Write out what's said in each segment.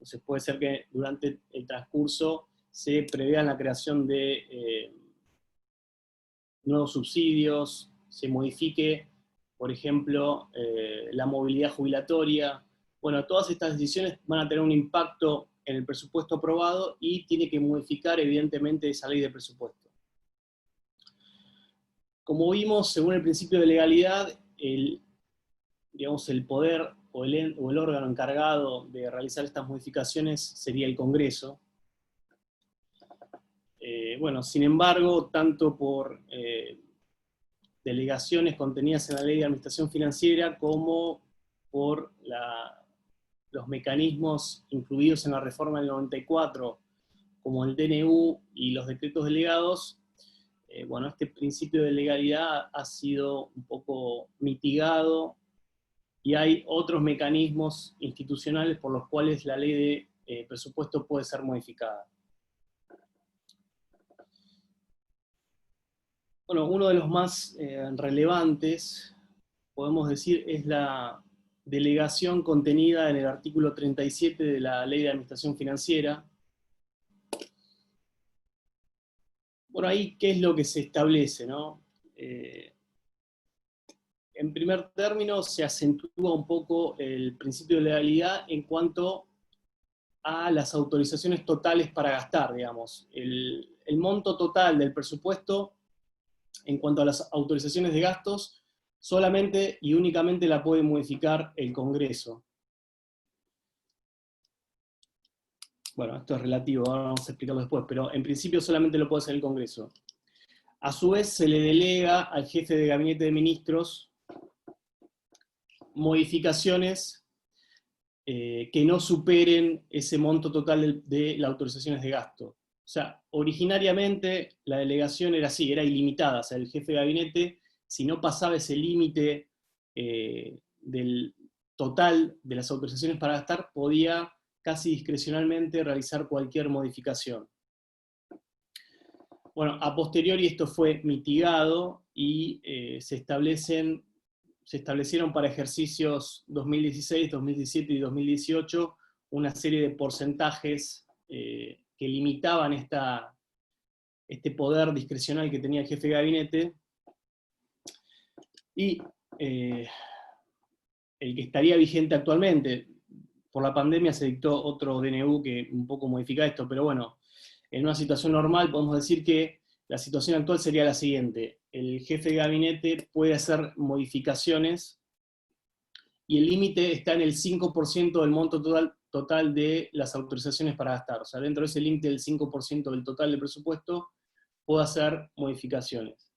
Entonces puede ser que durante el transcurso se prevea la creación de nuevos subsidios, se modifique, por ejemplo, la movilidad jubilatoria. Bueno, todas estas decisiones van a tener un impacto en el presupuesto aprobado y tiene que modificar evidentemente esa ley de presupuesto. Como vimos, según el principio de legalidad, el poder o el órgano encargado de realizar estas modificaciones sería el Congreso. Bueno, sin embargo, tanto por delegaciones contenidas en la Ley de Administración Financiera como por los mecanismos incluidos en la reforma del 94, como el DNU y los decretos delegados, bueno, este principio de legalidad ha sido un poco mitigado y hay otros mecanismos institucionales por los cuales la ley de presupuesto puede ser modificada. Bueno, uno de los más relevantes, podemos decir, es la delegación contenida en el artículo 37 de la Ley de Administración Financiera. Bueno, ahí, ¿qué es lo que se establece, no? En primer término, se acentúa un poco el principio de legalidad en cuanto a las autorizaciones totales para gastar, digamos. El monto total del presupuesto, en cuanto a las autorizaciones de gastos, solamente y únicamente la puede modificar el Congreso. Bueno, esto es relativo, ahora vamos a explicarlo después, pero en principio solamente lo puede hacer el Congreso. A su vez, se le delega al jefe de gabinete de ministros modificaciones que no superen ese monto total de las autorizaciones de gasto. O sea, originariamente la delegación era así, era ilimitada, o sea, el jefe de gabinete, si no pasaba ese límite del total de las autorizaciones para gastar, podía casi discrecionalmente realizar cualquier modificación. Bueno, a posteriori esto fue mitigado y se establecieron para ejercicios 2016, 2017 y 2018 una serie de porcentajes que limitaban este poder discrecional que tenía el jefe de gabinete, y el que estaría vigente actualmente. Por la pandemia se dictó otro DNU que un poco modifica esto, pero bueno, en una situación normal podemos decir que la situación actual sería la siguiente: el jefe de gabinete puede hacer modificaciones y el límite está en el 5% del monto total de las autorizaciones para gastar. O sea, dentro de ese límite del 5% del total del presupuesto, puede hacer modificaciones.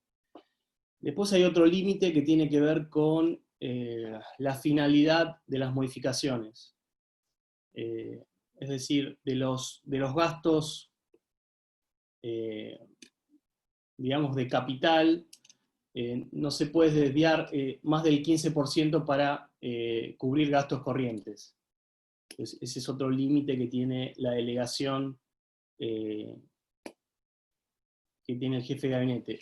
Después hay otro límite que tiene que ver con la finalidad de las modificaciones. Es decir, de los gastos, digamos, de capital, no se puede desviar más del 15% para cubrir gastos corrientes. Entonces, ese es otro límite que tiene la delegación que tiene el jefe de gabinete.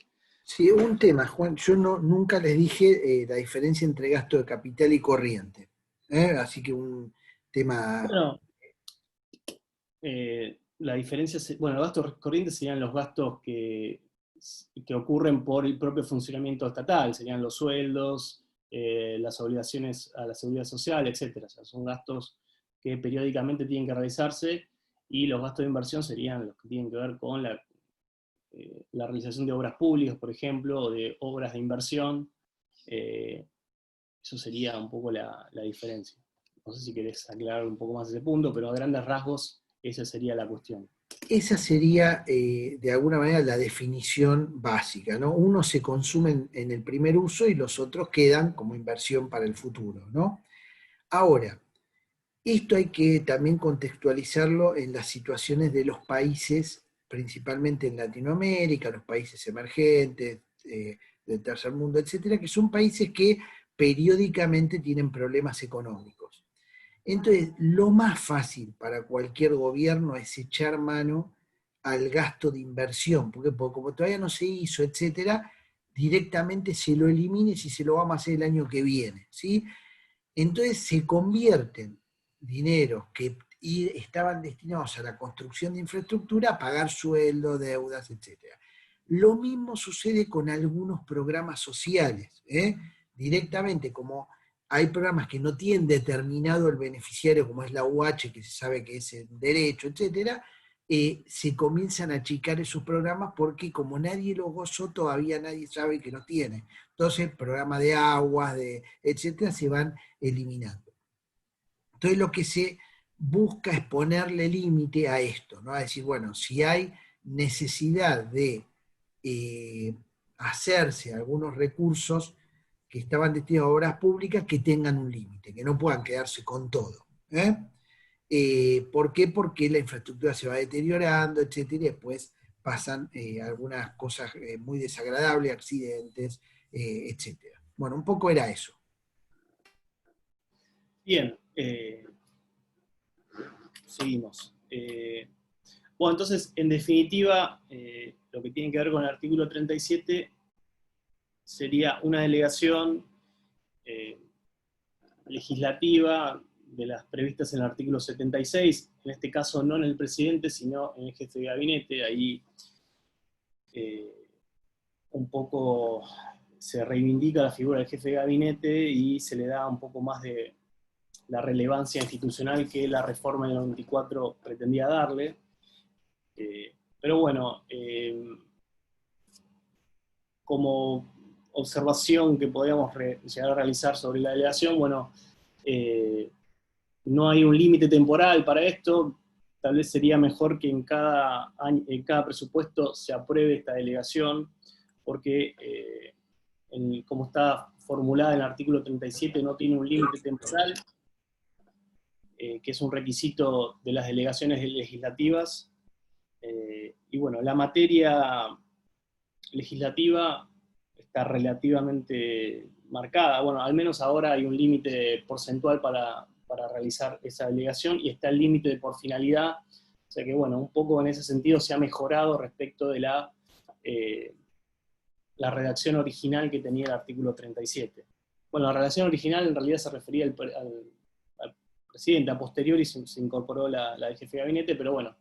Sí, un tema, Juan, yo nunca les dije la diferencia entre gasto de capital y corriente. Así que un tema... Bueno, la diferencia, bueno, los gastos corrientes serían los gastos que ocurren por el propio funcionamiento estatal, serían los sueldos, las obligaciones a la seguridad social, etc. O sea, son gastos que periódicamente tienen que realizarse, y los gastos de inversión serían los que tienen que ver con la realización de obras públicas, por ejemplo, o de obras de inversión. Eso sería un poco la diferencia. No sé si querés aclarar un poco más ese punto, pero a grandes rasgos esa sería la cuestión. Esa sería, de alguna manera, la definición básica, ¿no? Uno se consume en el primer uso y los otros quedan como inversión para el futuro, ¿no? Ahora, esto hay que también contextualizarlo en las situaciones de los países, principalmente en Latinoamérica, los países emergentes, del tercer mundo, etcétera, que son países que periódicamente tienen problemas económicos. Entonces, lo más fácil para cualquier gobierno es echar mano al gasto de inversión, porque como todavía no se hizo, etcétera, directamente se lo elimine si se lo vamos a hacer el año que viene, ¿sí? Entonces se convierten dineros que estaban destinados a la construcción de infraestructura a pagar sueldos, deudas, etc. Lo mismo sucede con algunos programas sociales, directamente, como hay programas que no tienen determinado el beneficiario, como es la UH, que se sabe que es el derecho, etc., se comienzan a achicar esos programas porque como nadie los gozó, todavía nadie sabe que los tiene. Entonces, programas de aguas, etcétera, se van eliminando. Entonces, lo que se busca es ponerle límite a esto, ¿no? A decir, bueno, si hay necesidad de hacerse algunos recursos que estaban destinados a obras públicas, que tengan un límite, que no puedan quedarse con todo. ¿Por qué? Porque la infraestructura se va deteriorando, etcétera, y después pasan algunas cosas muy desagradables, accidentes, etcétera. Bueno, un poco era eso. Bien, seguimos. Bueno, entonces, en definitiva, lo que tiene que ver con el artículo 37 sería una delegación legislativa de las previstas en el artículo 76, en este caso no en el presidente, sino en el jefe de gabinete. Ahí un poco se reivindica la figura del jefe de gabinete y se le da un poco más de la relevancia institucional que la reforma del 94 pretendía darle. Pero bueno, como observación que podríamos llegar a realizar sobre la delegación, bueno, no hay un límite temporal para esto. Tal vez sería mejor que en cada presupuesto se apruebe esta delegación, porque como está formulada en el artículo 37 no tiene un límite temporal, que es un requisito de las delegaciones legislativas. Y bueno, la materia legislativa está relativamente marcada. Bueno, al menos ahora hay un límite porcentual para realizar esa delegación, y está el límite por finalidad. O sea que, bueno, un poco en ese sentido se ha mejorado respecto de la redacción original que tenía el artículo 37. Bueno, la redacción original en realidad se refería al presidente, a posteriori se incorporó la del jefe de gabinete, pero bueno,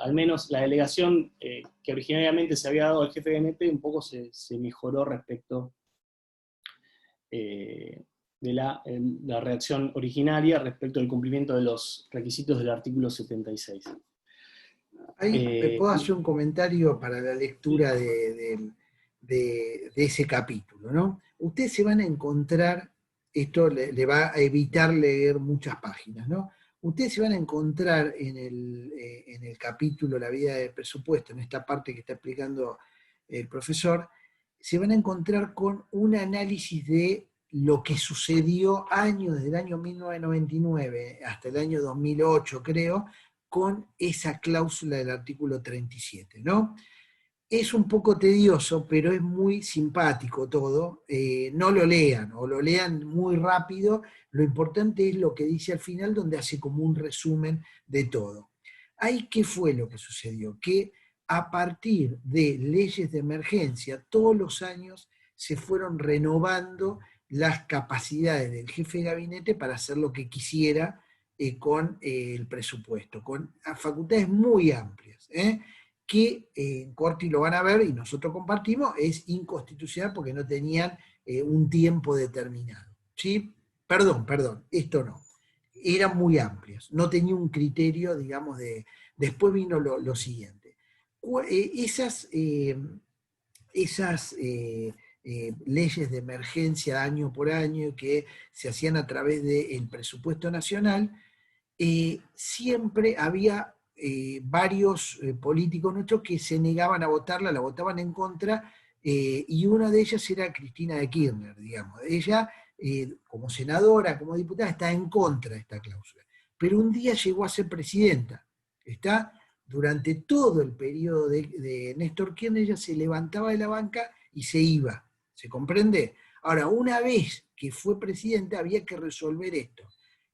al menos la delegación que originariamente se había dado al jefe de gabinete un poco se mejoró respecto de la redacción originaria, respecto al cumplimiento de los requisitos del artículo 76. Ahí puedo hacer un comentario para la lectura de ese capítulo, ¿no? Ustedes se van a encontrar, esto le va a evitar leer muchas páginas, ¿no? Ustedes se van a encontrar en el capítulo La vida del presupuesto, en esta parte que está explicando el profesor, se van a encontrar con un análisis de lo que sucedió desde el año 1999 hasta el año 2008, creo, con esa cláusula del artículo 37, ¿no? Es un poco tedioso, pero es muy simpático todo. No lo lean, o lo lean muy rápido. Lo importante es lo que dice al final, donde hace como un resumen de todo. Ahí, ¿qué fue lo que sucedió? Que a partir de leyes de emergencia, todos los años se fueron renovando las capacidades del jefe de gabinete para hacer lo que quisiera con el presupuesto, con facultades muy amplias, que en Corti lo van a ver y nosotros compartimos, es inconstitucional porque no tenían un tiempo determinado. ¿Sí? Perdón, esto no. Eran muy amplias, no tenía un criterio, digamos, de... Después vino lo siguiente. Esas leyes de emergencia año por año que se hacían a través del presupuesto nacional, siempre había varios políticos nuestros que se negaban a votarla, la votaban en contra, y una de ellas era Cristina de Kirchner, digamos. Ella, como senadora, como diputada, está en contra de esta cláusula. Pero un día llegó a ser presidenta. Durante todo el periodo de Néstor Kirchner, ella se levantaba de la banca y se iba. ¿Se comprende? Ahora, una vez que fue presidenta, había que resolver esto.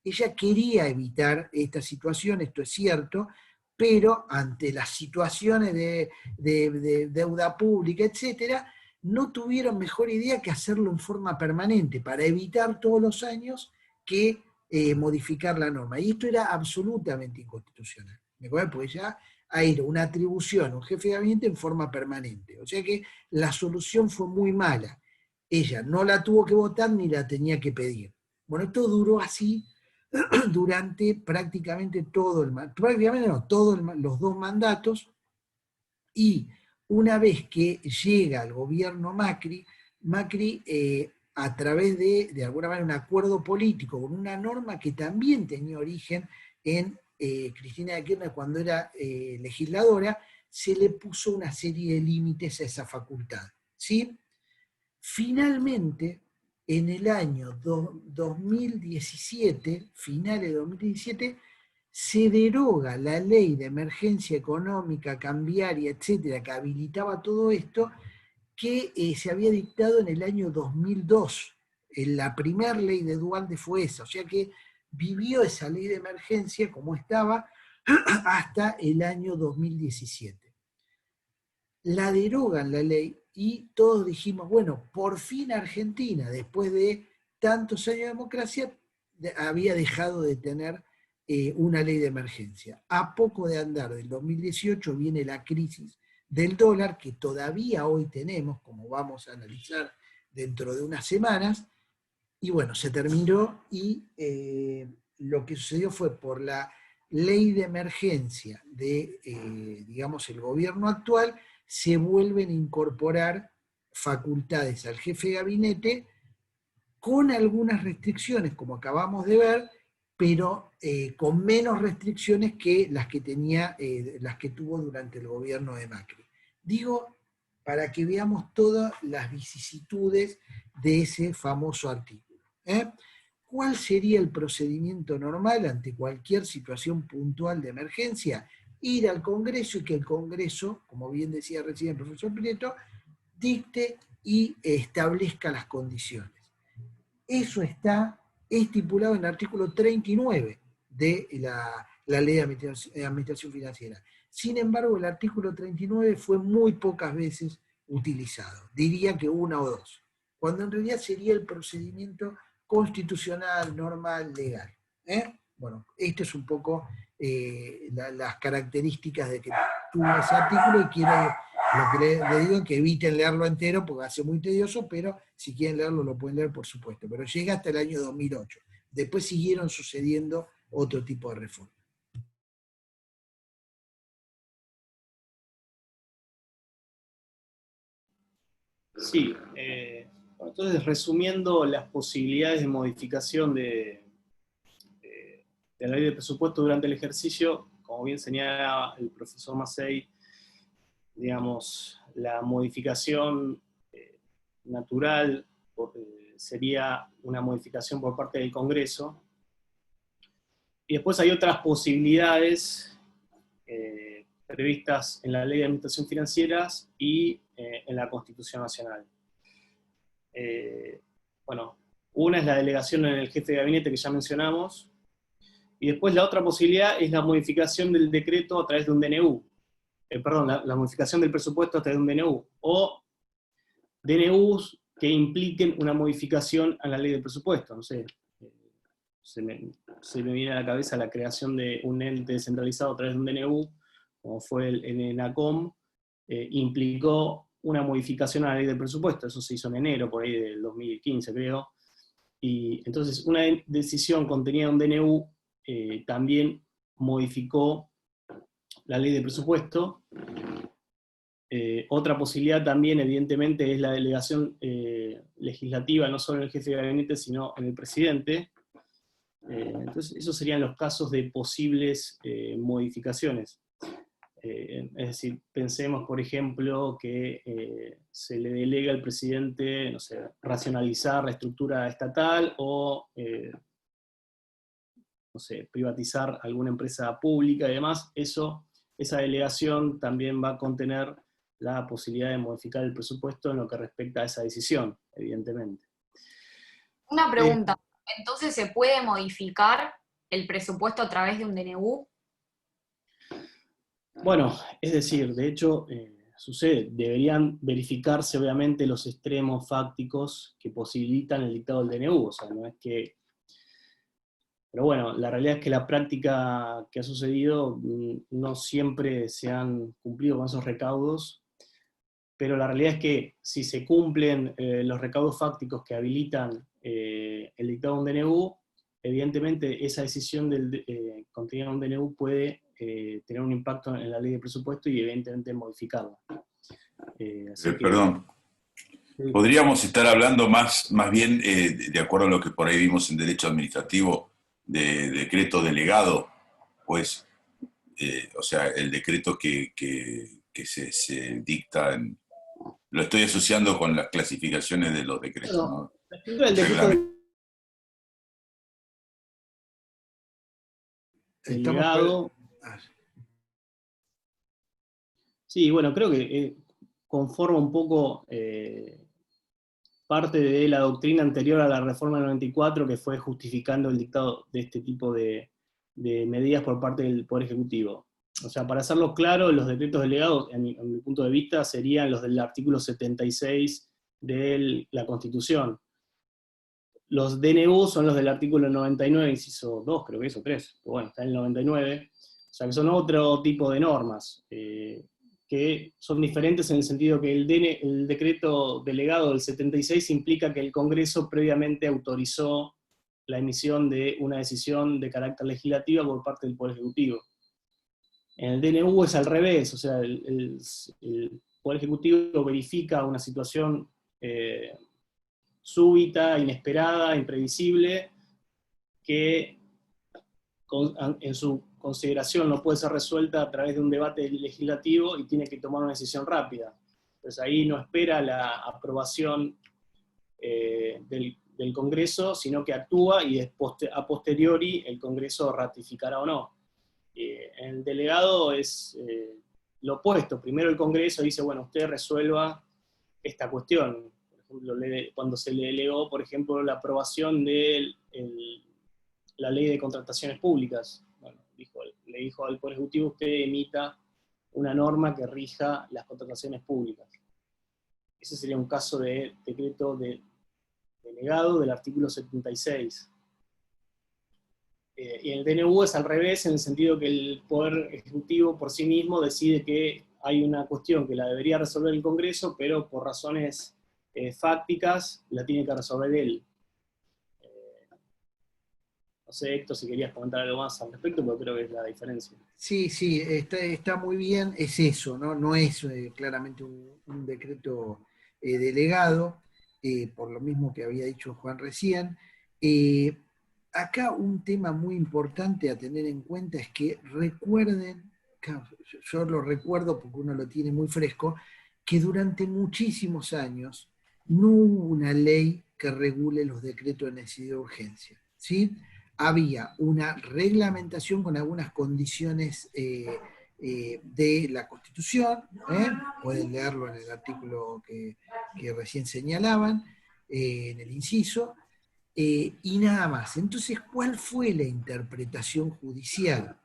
Ella quería evitar esta situación, esto es cierto, pero ante las situaciones de deuda pública, etcétera, no tuvieron mejor idea que hacerlo en forma permanente, para evitar todos los años que modificar la norma. Y esto era absolutamente inconstitucional. ¿Me acuerdo? Porque ya hay una atribución a un jefe de gabinete en forma permanente. O sea que la solución fue muy mala. Ella no la tuvo que votar ni la tenía que pedir. Bueno, esto duró así durante prácticamente todo prácticamente no, todos los 2 mandatos, y una vez que llega al gobierno Macri, a través de alguna manera, un acuerdo político con una norma que también tenía origen en Cristina de Kirchner cuando era legisladora, se le puso una serie de límites a esa facultad, ¿sí? Finalmente, en el año 2017, finales de 2017, se deroga la ley de emergencia económica, cambiaria, etcétera, que habilitaba todo esto, que se había dictado en el año 2002. La primera ley de Duhalde fue esa, o sea que vivió esa ley de emergencia como estaba hasta el año 2017. La derogan la ley y todos dijimos, bueno, por fin Argentina, después de tantos años de democracia, había dejado de tener una ley de emergencia. A poco de andar del 2018 viene la crisis del dólar, que todavía hoy tenemos, como vamos a analizar dentro de unas semanas, y bueno, se terminó y lo que sucedió fue por la ley de emergencia de, digamos, el gobierno actual, se vuelven a incorporar facultades al jefe de gabinete con algunas restricciones, como acabamos de ver, pero con menos restricciones que las que las que tuvo durante el gobierno de Macri. Digo, para que veamos todas las vicisitudes de ese famoso artículo. ¿Cuál sería el procedimiento normal ante cualquier situación puntual de emergencia? Ir al Congreso y que el Congreso, como bien decía recién el profesor Prieto, dicte y establezca las condiciones. Eso está estipulado en el artículo 39 de la Ley de Administración Financiera. Sin embargo, el artículo 39 fue muy pocas veces utilizado. Diría que 1 o 2. Cuando en realidad sería el procedimiento constitucional, normal, legal. Bueno, esto es un poco las características de que tuvo ese artículo, y lo que le digo es que eviten leerlo entero porque hace muy tedioso, pero si quieren leerlo lo pueden leer, por supuesto. Pero llega hasta el año 2008. Después siguieron sucediendo otro tipo de reformas. Sí, entonces resumiendo las posibilidades de modificación de la ley de presupuesto durante el ejercicio, como bien señala el profesor Massey, digamos, la modificación natural sería una modificación por parte del Congreso. Y después hay otras posibilidades previstas en la Ley de Administración Financiera y en la Constitución Nacional. Bueno, una es la delegación en el jefe de gabinete que ya mencionamos, y después la otra posibilidad es la modificación del decreto a través de un DNU. Perdón, la modificación del presupuesto a través de un DNU, o DNUs que impliquen una modificación a la ley del presupuesto. No sé, se me viene a la cabeza la creación de un ente descentralizado a través de un DNU, como fue el ENACOM, implicó una modificación a la ley del presupuesto. Eso se hizo en enero, por ahí del 2015, creo. Y entonces una decisión contenida en un DNU también modificó la ley de presupuesto. Otra posibilidad también, evidentemente, es la delegación legislativa, no solo en el jefe de gabinete, sino en el presidente. Entonces, esos serían los casos de posibles modificaciones. Es decir, pensemos, por ejemplo, que se le delega al presidente, no sé, racionalizar la estructura estatal o no sé, privatizar alguna empresa pública y demás. Esa delegación también va a contener la posibilidad de modificar el presupuesto en lo que respecta a esa decisión, evidentemente. Una pregunta, ¿entonces se puede modificar el presupuesto a través de un DNU? Bueno, es decir, de hecho, sucede, deberían verificarse obviamente los extremos fácticos que posibilitan el dictado del DNU, o sea, no es que Pero bueno, la realidad es que la práctica que ha sucedido no siempre se han cumplido con esos recaudos, pero la realidad es que si se cumplen los recaudos fácticos que habilitan el dictado de un DNU, evidentemente esa decisión contenida en un DNU puede tener un impacto en la ley de presupuesto y evidentemente modificarla. Así que, Perdón, sí. podríamos estar hablando más bien, de acuerdo a lo que por ahí vimos en derecho administrativo, de decreto delegado, pues, o sea, el decreto que se dicta lo estoy asociando con las clasificaciones de los decretos, ¿no? La estructura del decreto delegado. Sí, bueno, creo que conforma un poco parte de la doctrina anterior a la reforma del 94, que fue justificando el dictado de este tipo de medidas por parte del Poder Ejecutivo. O sea, para hacerlo claro, los decretos delegados, en mi punto de vista, serían los del artículo 76 de la Constitución. Los DNU son los del artículo 99, inciso 2, creo que eso, 3, pero bueno, está en el 99, o sea que son otro tipo de normas, que son diferentes en el sentido que el decreto delegado del 76 implica que el Congreso previamente autorizó la emisión de una decisión de carácter legislativa por parte del Poder Ejecutivo. En el DNU es al revés, o sea, el Poder Ejecutivo verifica una situación súbita, inesperada, imprevisible, que en su consideración no puede ser resuelta a través de un debate legislativo y tiene que tomar una decisión rápida. Entonces ahí no espera la aprobación del Congreso, sino que actúa y a posteriori el Congreso ratificará o no. En el delegado es lo opuesto. Primero el Congreso dice, bueno, usted resuelva esta cuestión. Por ejemplo, cuando se le delegó, por ejemplo, la aprobación de la ley de contrataciones públicas. Bueno, le dijo al Poder Ejecutivo, usted emita una norma que rija las contrataciones públicas. Ese sería un caso de decreto delegado del artículo 76. Y en el DNU es al revés, en el sentido que el Poder Ejecutivo por sí mismo decide que hay una cuestión que la debería resolver el Congreso, pero por razones fácticas la tiene que resolver él. No sé, Héctor, si querías comentar algo más al respecto, porque creo que es la diferencia. Sí, sí, está muy bien, es eso, ¿no? No es claramente un decreto delegado, por lo mismo que había dicho Juan recién. Acá un tema muy importante a tener en cuenta es que recuerden, yo lo recuerdo porque uno lo tiene muy fresco, que durante muchísimos años no hubo una ley que regule los decretos de necesidad de urgencia, ¿sí? Había una reglamentación con algunas condiciones de la Constitución, pueden leerlo en el artículo que recién señalaban, en el inciso, y nada más. Entonces, ¿cuál fue la interpretación judicial?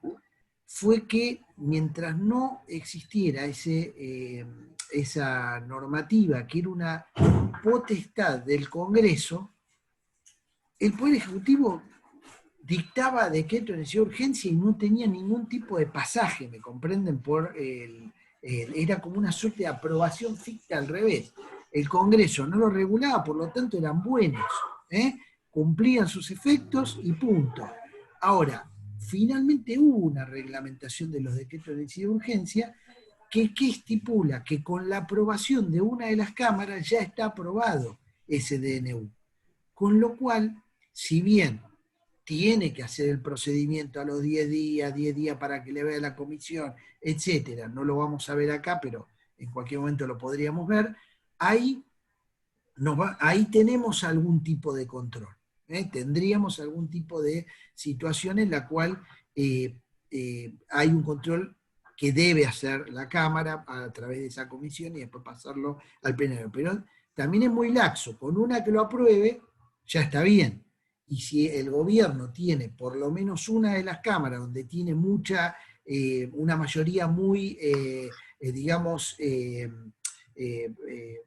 Fue que mientras no existiera esa normativa, que era una potestad del Congreso, el Poder Ejecutivo dictaba decreto de necesidad de urgencia y no tenía ningún tipo de pasaje, ¿me comprenden? Era como una suerte de aprobación ficta al revés. El Congreso no lo regulaba, por lo tanto eran buenos, cumplían sus efectos y punto. Ahora, finalmente hubo una reglamentación de los decretos de necesidad de urgencia que estipula que con la aprobación de una de las cámaras ya está aprobado ese DNU. Con lo cual, si bien tiene que hacer el procedimiento a los 10 días para que le vea la comisión, etcétera. No lo vamos a ver acá, pero en cualquier momento lo podríamos ver. Ahí tenemos algún tipo de control. Tendríamos algún tipo de situación en la cual hay un control que debe hacer la Cámara a través de esa comisión y después pasarlo al plenario. Pero también es muy laxo. Con una que lo apruebe, ya está bien. Y si el gobierno tiene por lo menos una de las cámaras donde tiene una mayoría muy, digamos,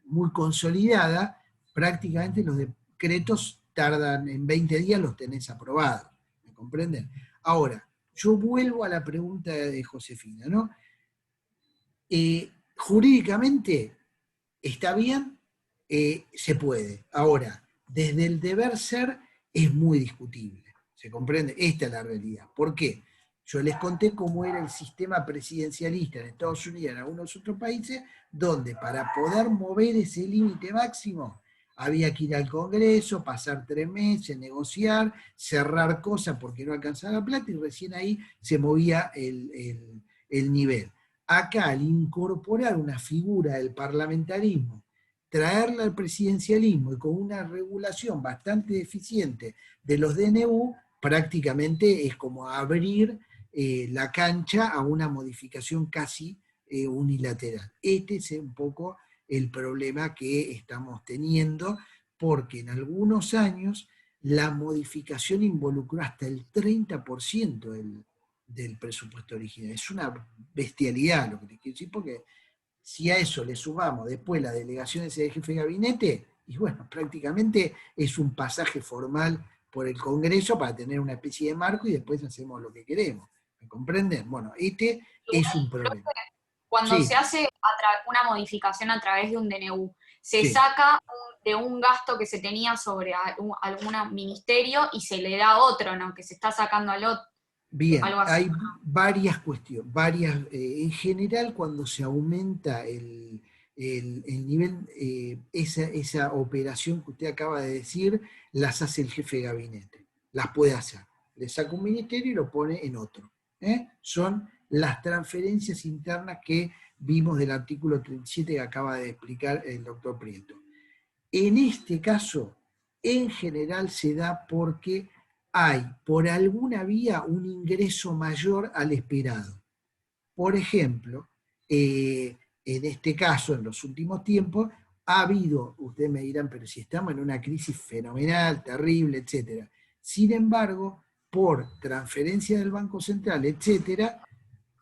muy consolidada, prácticamente los decretos tardan en 20 días, los tenés aprobados. ¿Me comprenden? Ahora, yo vuelvo a la pregunta de Josefina, ¿no? Jurídicamente, ¿está bien? Se puede. Ahora, desde el deber ser es muy discutible. ¿Se comprende? Esta es la realidad. ¿Por qué? Yo les conté cómo era el sistema presidencialista en Estados Unidos y en algunos otros países, donde para poder mover ese límite máximo había que ir al Congreso, pasar 3 meses, negociar, cerrar cosas porque no alcanzaba la plata y recién ahí se movía el nivel. Acá, al incorporar una figura del parlamentarismo, traerla al presidencialismo y con una regulación bastante deficiente de los DNU, prácticamente es como abrir la cancha a una modificación casi unilateral. Este es un poco el problema que estamos teniendo, porque en algunos años la modificación involucró hasta el 30% del presupuesto original. Es una bestialidad lo que te quiero decir, porque si a eso le sumamos después las delegaciones del jefe de gabinete, y bueno, prácticamente es un pasaje formal por el Congreso para tener una especie de marco y después hacemos lo que queremos. ¿Me comprenden? Bueno, este es un problema. Cuando Sí, se hace una modificación a través de un DNU, se sí. saca de un gasto que se tenía sobre algún ministerio y se le da otro, ¿no? Que se está sacando al otro, Bien, algo así. hay varias cuestiones, en general cuando se aumenta el nivel, esa operación que usted acaba de decir, las hace el jefe de gabinete, las puede hacer. Le saca un ministerio y lo pone en otro. Son las transferencias internas que vimos del artículo 37 que acaba de explicar el doctor Prieto. En este caso, en general se da porque hay por alguna vía un ingreso mayor al esperado. Por ejemplo, en este caso, en los últimos tiempos, ha habido, ustedes me dirán, pero si estamos en una crisis fenomenal, terrible, etc. Sin embargo, por transferencia del Banco Central, etc.,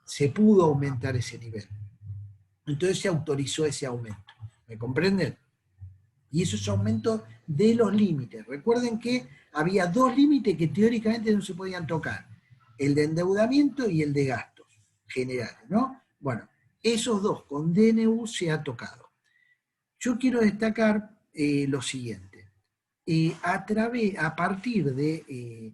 se pudo aumentar ese nivel. Entonces se autorizó ese aumento. ¿Me comprenden? Y eso es aumento de los límites. Recuerden que había 2 límites que teóricamente no se podían tocar, el de endeudamiento y el de gastos generales, ¿no? Bueno, esos 2 con DNU se ha tocado. Yo quiero destacar lo siguiente. A partir de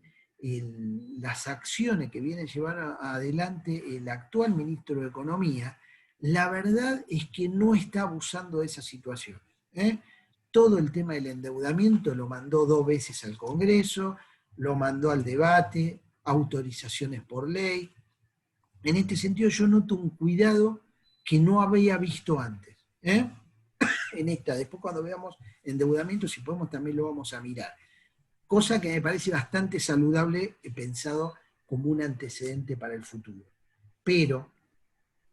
las acciones que viene llevando adelante el actual ministro de Economía, la verdad es que no está abusando de esa situación. Todo el tema del endeudamiento lo mandó 2 veces al Congreso, lo mandó al debate, autorizaciones por ley. En este sentido yo noto un cuidado que no había visto antes. Después cuando veamos endeudamiento, si podemos también lo vamos a mirar. Cosa que me parece bastante saludable, pensado como un antecedente para el futuro. Pero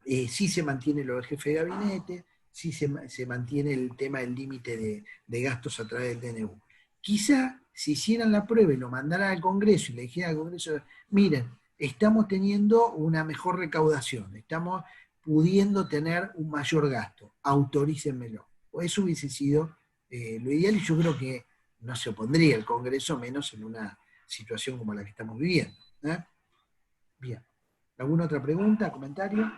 sí se mantiene lo del jefe de gabinete, sí se mantiene el tema del límite de gastos a través del DNU. Quizá si hicieran la prueba y lo mandaran al Congreso y le dijeran al Congreso, miren, estamos teniendo una mejor recaudación, estamos pudiendo tener un mayor gasto, autorícenmelo. Eso hubiese sido lo ideal y yo creo que no se opondría el Congreso, menos en una situación como la que estamos viviendo. Bien. ¿Alguna otra pregunta, comentario?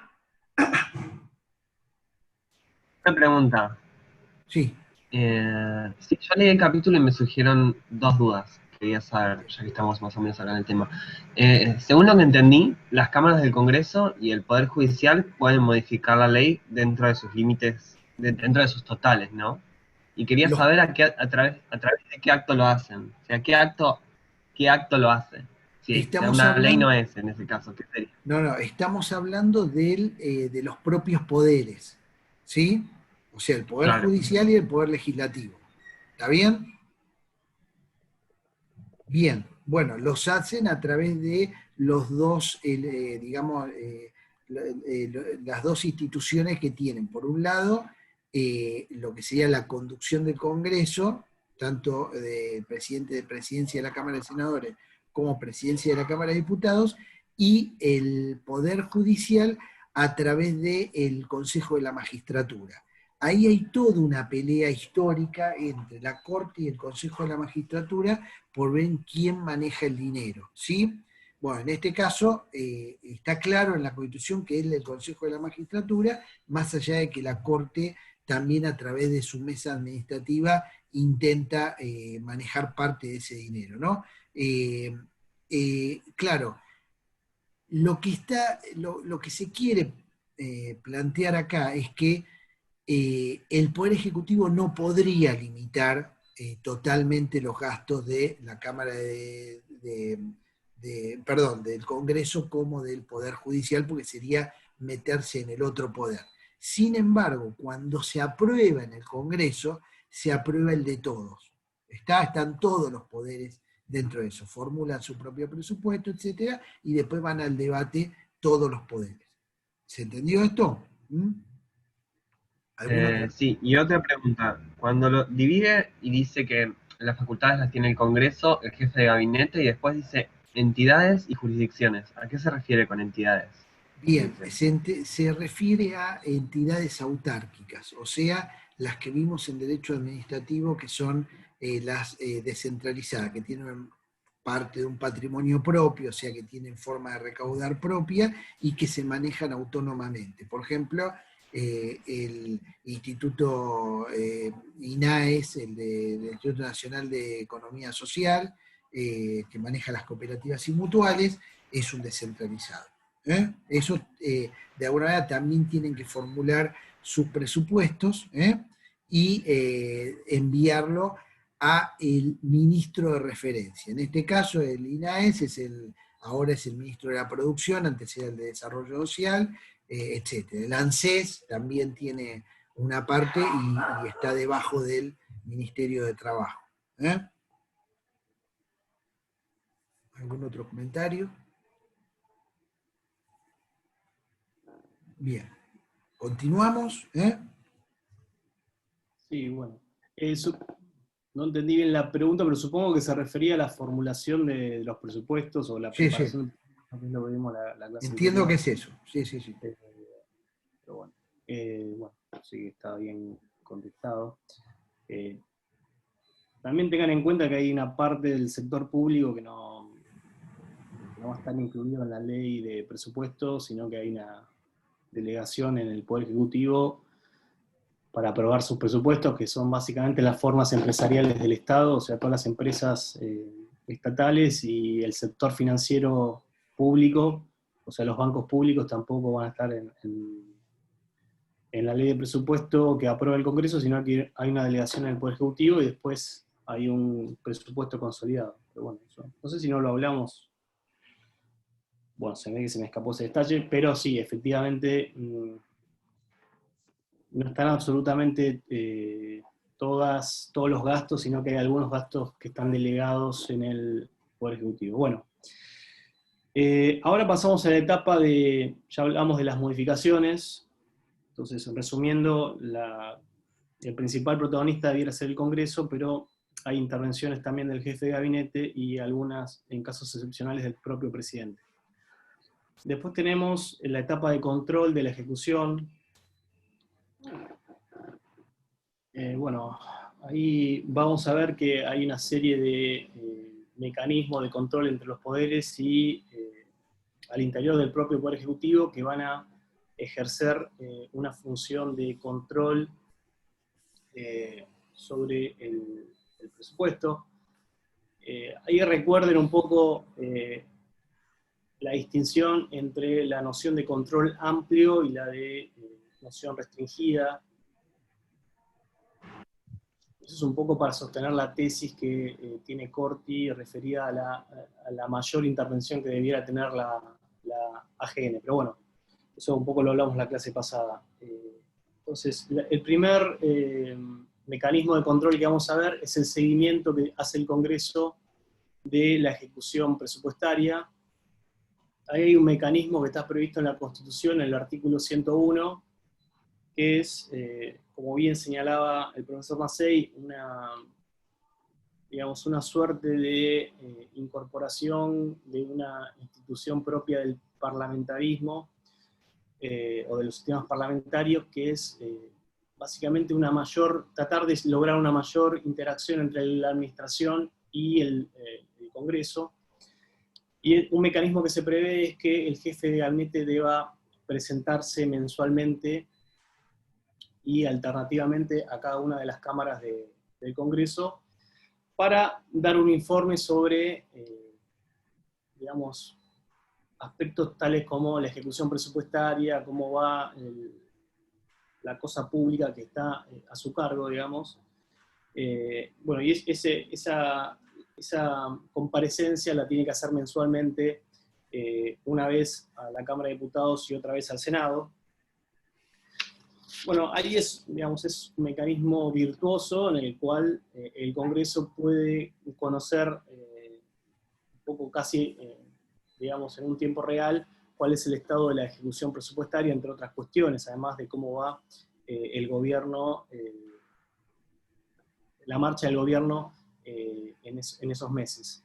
Una pregunta. Sí. Sí, yo leí el capítulo y me surgieron 2 dudas. Quería saber, ya que estamos más o menos acá en el tema. Según lo que entendí, las cámaras del Congreso y el Poder Judicial pueden modificar la ley dentro de sus límites, dentro de sus totales, ¿no? Y quería saber a través de qué acto lo hacen. O sea, qué acto lo hace. Si una ley no es, en ese caso, ¿qué sería? No, estamos hablando de los propios poderes, ¿sí? O sea, el Poder Judicial y el Poder Legislativo. ¿Está bien? Bien. Bueno, los hacen a través de los dos, las 2 instituciones que tienen. Por un lado, lo que sería la conducción del Congreso, tanto de presidente de presidencia de la Cámara de Senadores como presidencia de la Cámara de Diputados, y el Poder Judicial a través del Consejo de la Magistratura. ahí hay toda una pelea histórica entre la Corte y el Consejo de la Magistratura por ver quién maneja el dinero, ¿sí? Bueno, en este caso está claro en la Constitución que es el Consejo de la Magistratura, más allá de que la Corte también a través de su mesa administrativa intenta manejar parte de ese dinero, ¿no? Claro, lo que se quiere plantear acá es que el Poder Ejecutivo no podría limitar totalmente los gastos de la Cámara perdón, del Congreso como del Poder Judicial, porque sería meterse en el otro poder. Sin embargo, cuando se aprueba en el Congreso, se aprueba el de todos. Están todos los poderes dentro de eso, formulan su propio presupuesto, etcétera, y después van al debate todos los poderes. ¿Se entendió esto? ¿Mm? Sí, y otra pregunta. Cuando lo divide y dice que las facultades las tiene el Congreso, el jefe de gabinete, y después dice entidades y jurisdicciones, ¿a qué se refiere con entidades? Bien, se refiere a entidades autárquicas, o sea, las que vimos en derecho administrativo, que son las descentralizadas, que tienen parte de un patrimonio propio, o sea, que tienen forma de recaudar propia y que se manejan autónomamente. Por ejemplo, el Instituto INAES, el Instituto Nacional de Economía Social, que maneja las cooperativas y mutuales, es un descentralizado. Eso, de alguna manera, también tienen que formular sus presupuestos y enviarlo a el ministro de referencia. En este caso, el INAES ahora es el ministro de la Producción, antes era el de Desarrollo Social, etc. El ANSES también tiene una parte y está debajo del Ministerio de Trabajo. ¿Algún otro comentario? Bien. Continuamos. Sí, bueno. No entendí bien la pregunta, pero supongo que se refería a la formulación de los presupuestos o la Sí, sí. preparación, que es lo que vimos la clase Entiendo que anterior. es eso. Sí, sí, sí. Pero bueno, bueno, sí, está bien contestado. También tengan en cuenta que hay una parte del sector público que no va a estar incluido en la ley de presupuestos, sino que hay una delegación en el Poder Ejecutivo para aprobar sus presupuestos, que son básicamente las formas empresariales del Estado, o sea, todas las empresas estatales y el sector financiero público, o sea, los bancos públicos tampoco van a estar en la ley de presupuesto que aprueba el Congreso, sino que hay una delegación en el Poder Ejecutivo y después hay un presupuesto consolidado. Pero bueno, eso, no sé si no lo hablamos. Bueno, se ve que se me escapó ese detalle, pero sí, efectivamente, no están absolutamente todos los gastos, sino que hay algunos gastos que están delegados en el Poder Ejecutivo. Bueno, ahora pasamos a la etapa ya hablamos de las modificaciones, entonces resumiendo, el principal protagonista debiera ser el Congreso, pero hay intervenciones también del jefe de gabinete y algunas, en casos excepcionales, del propio presidente. Después tenemos la etapa de control de la ejecución. Bueno, ahí vamos a ver que hay una serie de mecanismos de control entre los poderes y al interior del propio Poder Ejecutivo que van a ejercer una función de control sobre el presupuesto. Ahí recuerden un poco la distinción entre la noción de control amplio y la de noción restringida. Eso es un poco para sostener la tesis que tiene Corti referida a la mayor intervención que debiera tener la AGN. Pero bueno, eso un poco lo hablamos en la clase pasada. Entonces, el primer mecanismo de control que vamos a ver es el seguimiento que hace el Congreso de la ejecución presupuestaria. Ahí hay un mecanismo que está previsto en la Constitución, en el artículo 101, que es, como bien señalaba el profesor Massey, una suerte de incorporación de una institución propia del parlamentarismo o de los sistemas parlamentarios, que es básicamente tratar de lograr una mayor interacción entre la administración y el Congreso. Y un mecanismo que se prevé es que el jefe de gabinete deba presentarse mensualmente y alternativamente a cada una de las cámaras del Congreso para dar un informe sobre, digamos, aspectos tales como la ejecución presupuestaria, cómo va la cosa pública que está a su cargo, digamos. Bueno, y esa comparecencia la tiene que hacer mensualmente, una vez a la Cámara de Diputados y otra vez al Senado. Bueno, ahí es un mecanismo virtuoso en el cual el Congreso puede conocer un poco casi, digamos, en un tiempo real, cuál es el estado de la ejecución presupuestaria, entre otras cuestiones, además de cómo va el gobierno, la marcha del gobierno en esos meses.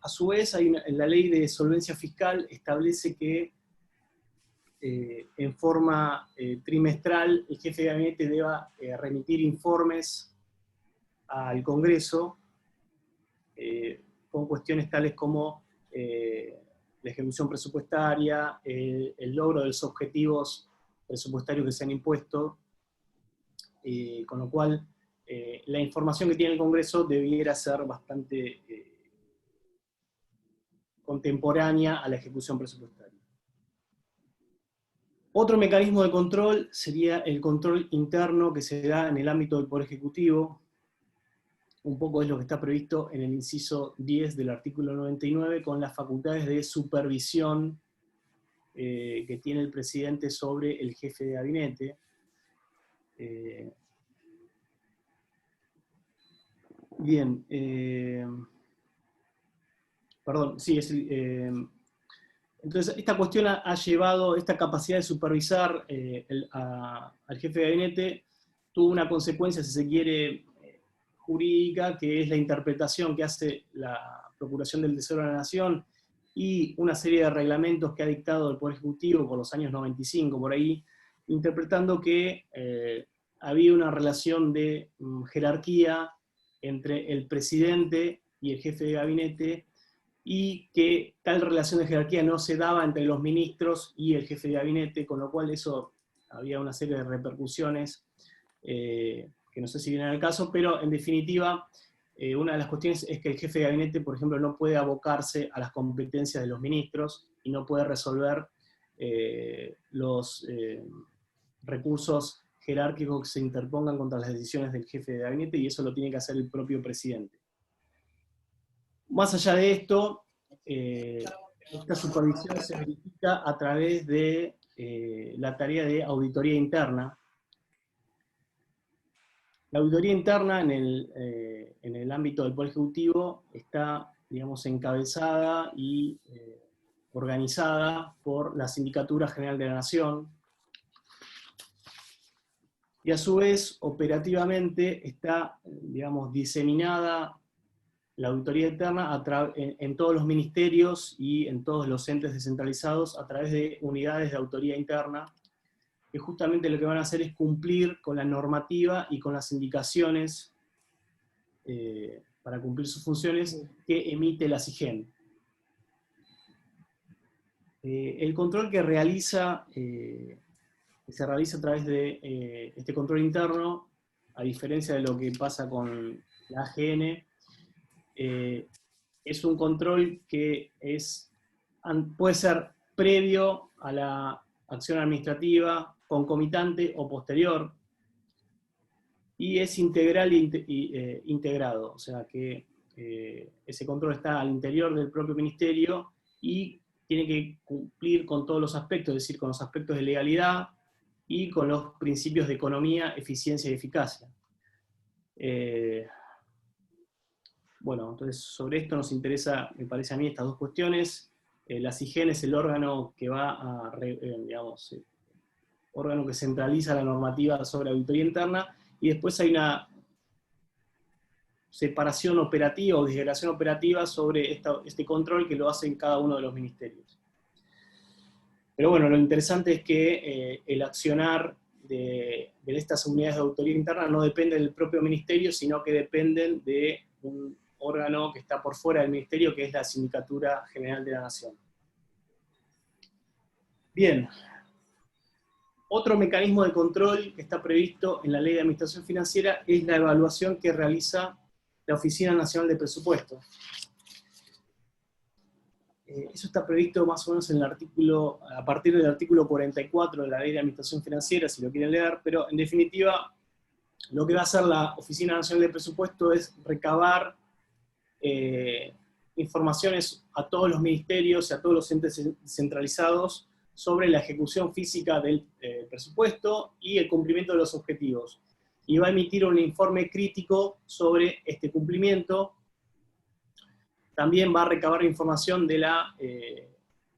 A su vez, la ley de solvencia fiscal establece que en forma trimestral el jefe de gabinete deba remitir informes al Congreso con cuestiones tales como la ejecución presupuestaria, el logro de los objetivos presupuestarios que se han impuesto, con lo cual la información que tiene el Congreso debiera ser bastante contemporánea a la ejecución presupuestaria. Otro mecanismo de control sería el control interno que se da en el ámbito del Poder Ejecutivo. Un poco es lo que está previsto en el inciso 10 del artículo 99, con las facultades de supervisión que tiene el presidente sobre el jefe de gabinete. Bien, perdón, sí, entonces esta cuestión ha llevado, esta capacidad de supervisar al jefe de gabinete tuvo una consecuencia, si se quiere, jurídica, que es la interpretación que hace la Procuración del Tesoro de la Nación y una serie de reglamentos que ha dictado el Poder Ejecutivo por los años 95, por ahí, interpretando que había una relación de jerarquía entre el presidente y el jefe de gabinete, y que tal relación de jerarquía no se daba entre los ministros y el jefe de gabinete, con lo cual eso había una serie de repercusiones que no sé si vienen al caso, pero en definitiva, una de las cuestiones es que el jefe de gabinete, por ejemplo, no puede abocarse a las competencias de los ministros y no puede resolver los recursos jerárquicos que se interpongan contra las decisiones del jefe de gabinete, y eso lo tiene que hacer el propio presidente. Más allá de esto, esta supervisión se verifica a través de la tarea de auditoría interna. La auditoría interna en el ámbito del Poder Ejecutivo está, digamos, encabezada y organizada por la Sindicatura General de la Nación, y a su vez, operativamente, está, digamos, diseminada la auditoría interna en todos los ministerios y en todos los entes descentralizados a través de unidades de auditoría interna, que justamente lo que van a hacer es cumplir con la normativa y con las indicaciones para cumplir sus funciones que emite la SIGEN. El control que se realiza a través de este control interno, a diferencia de lo que pasa con la AGN, es un control que puede ser previo a la acción administrativa, concomitante o posterior, y es integral e integrado, o sea que ese control está al interior del propio ministerio y tiene que cumplir con todos los aspectos, es decir, con los aspectos de legalidad y con los principios de economía, eficiencia y eficacia. Bueno, entonces sobre esto nos interesa, me parece a mí, estas dos cuestiones. La SIGEN es el órgano que va a, digamos, órgano que centraliza la normativa sobre auditoría interna, y después hay una separación operativa o disgregación operativa sobre este control que lo hacen cada uno de los ministerios. Pero bueno, lo interesante es que el accionar de estas unidades de auditoría interna no dependen del propio ministerio, sino que dependen de un órgano que está por fuera del ministerio, que es la Sindicatura General de la Nación. Bien. Otro mecanismo de control que está previsto en la Ley de Administración Financiera es la evaluación que realiza la Oficina Nacional de Presupuesto. Eso está previsto más o menos en el artículo, a partir del artículo 44 de la Ley de Administración Financiera, si lo quieren leer, pero en definitiva, lo que va a hacer la Oficina Nacional de Presupuesto es recabar informaciones a todos los ministerios y a todos los entes centralizados sobre la ejecución física del presupuesto y el cumplimiento de los objetivos. Y va a emitir un informe crítico sobre este cumplimiento. También va a recabar información de la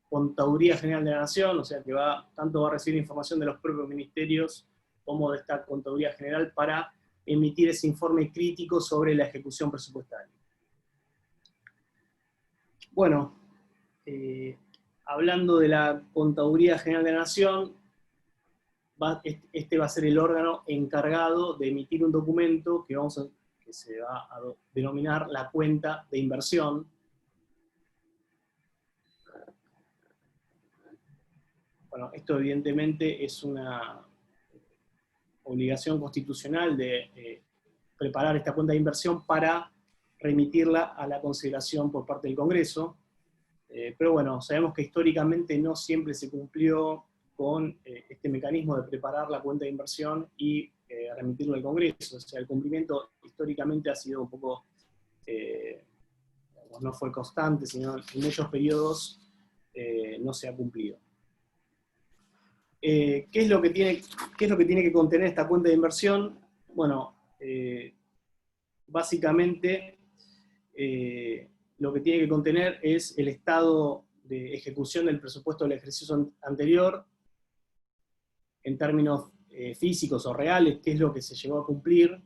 Contaduría General de la Nación, o sea que tanto va a recibir información de los propios ministerios como de esta Contaduría General para emitir ese informe crítico sobre la ejecución presupuestaria. Bueno, hablando de la Contaduría General de la Nación, este va a ser el órgano encargado de emitir un documento que se va a denominar la cuenta de inversión. Bueno, esto evidentemente es una obligación constitucional de preparar esta cuenta de inversión para remitirla a la consideración por parte del Congreso. Pero bueno, sabemos que históricamente no siempre se cumplió con este mecanismo de preparar la cuenta de inversión y remitirlo al Congreso. O sea, el cumplimiento históricamente ha sido un poco, no fue constante, sino en muchos periodos no se ha cumplido. ¿Qué es lo que tiene que contener esta cuenta de inversión? Bueno, básicamente lo que tiene que contener es el estado de ejecución del presupuesto del ejercicio anterior, en términos físicos o reales, qué es lo que se llegó a cumplir,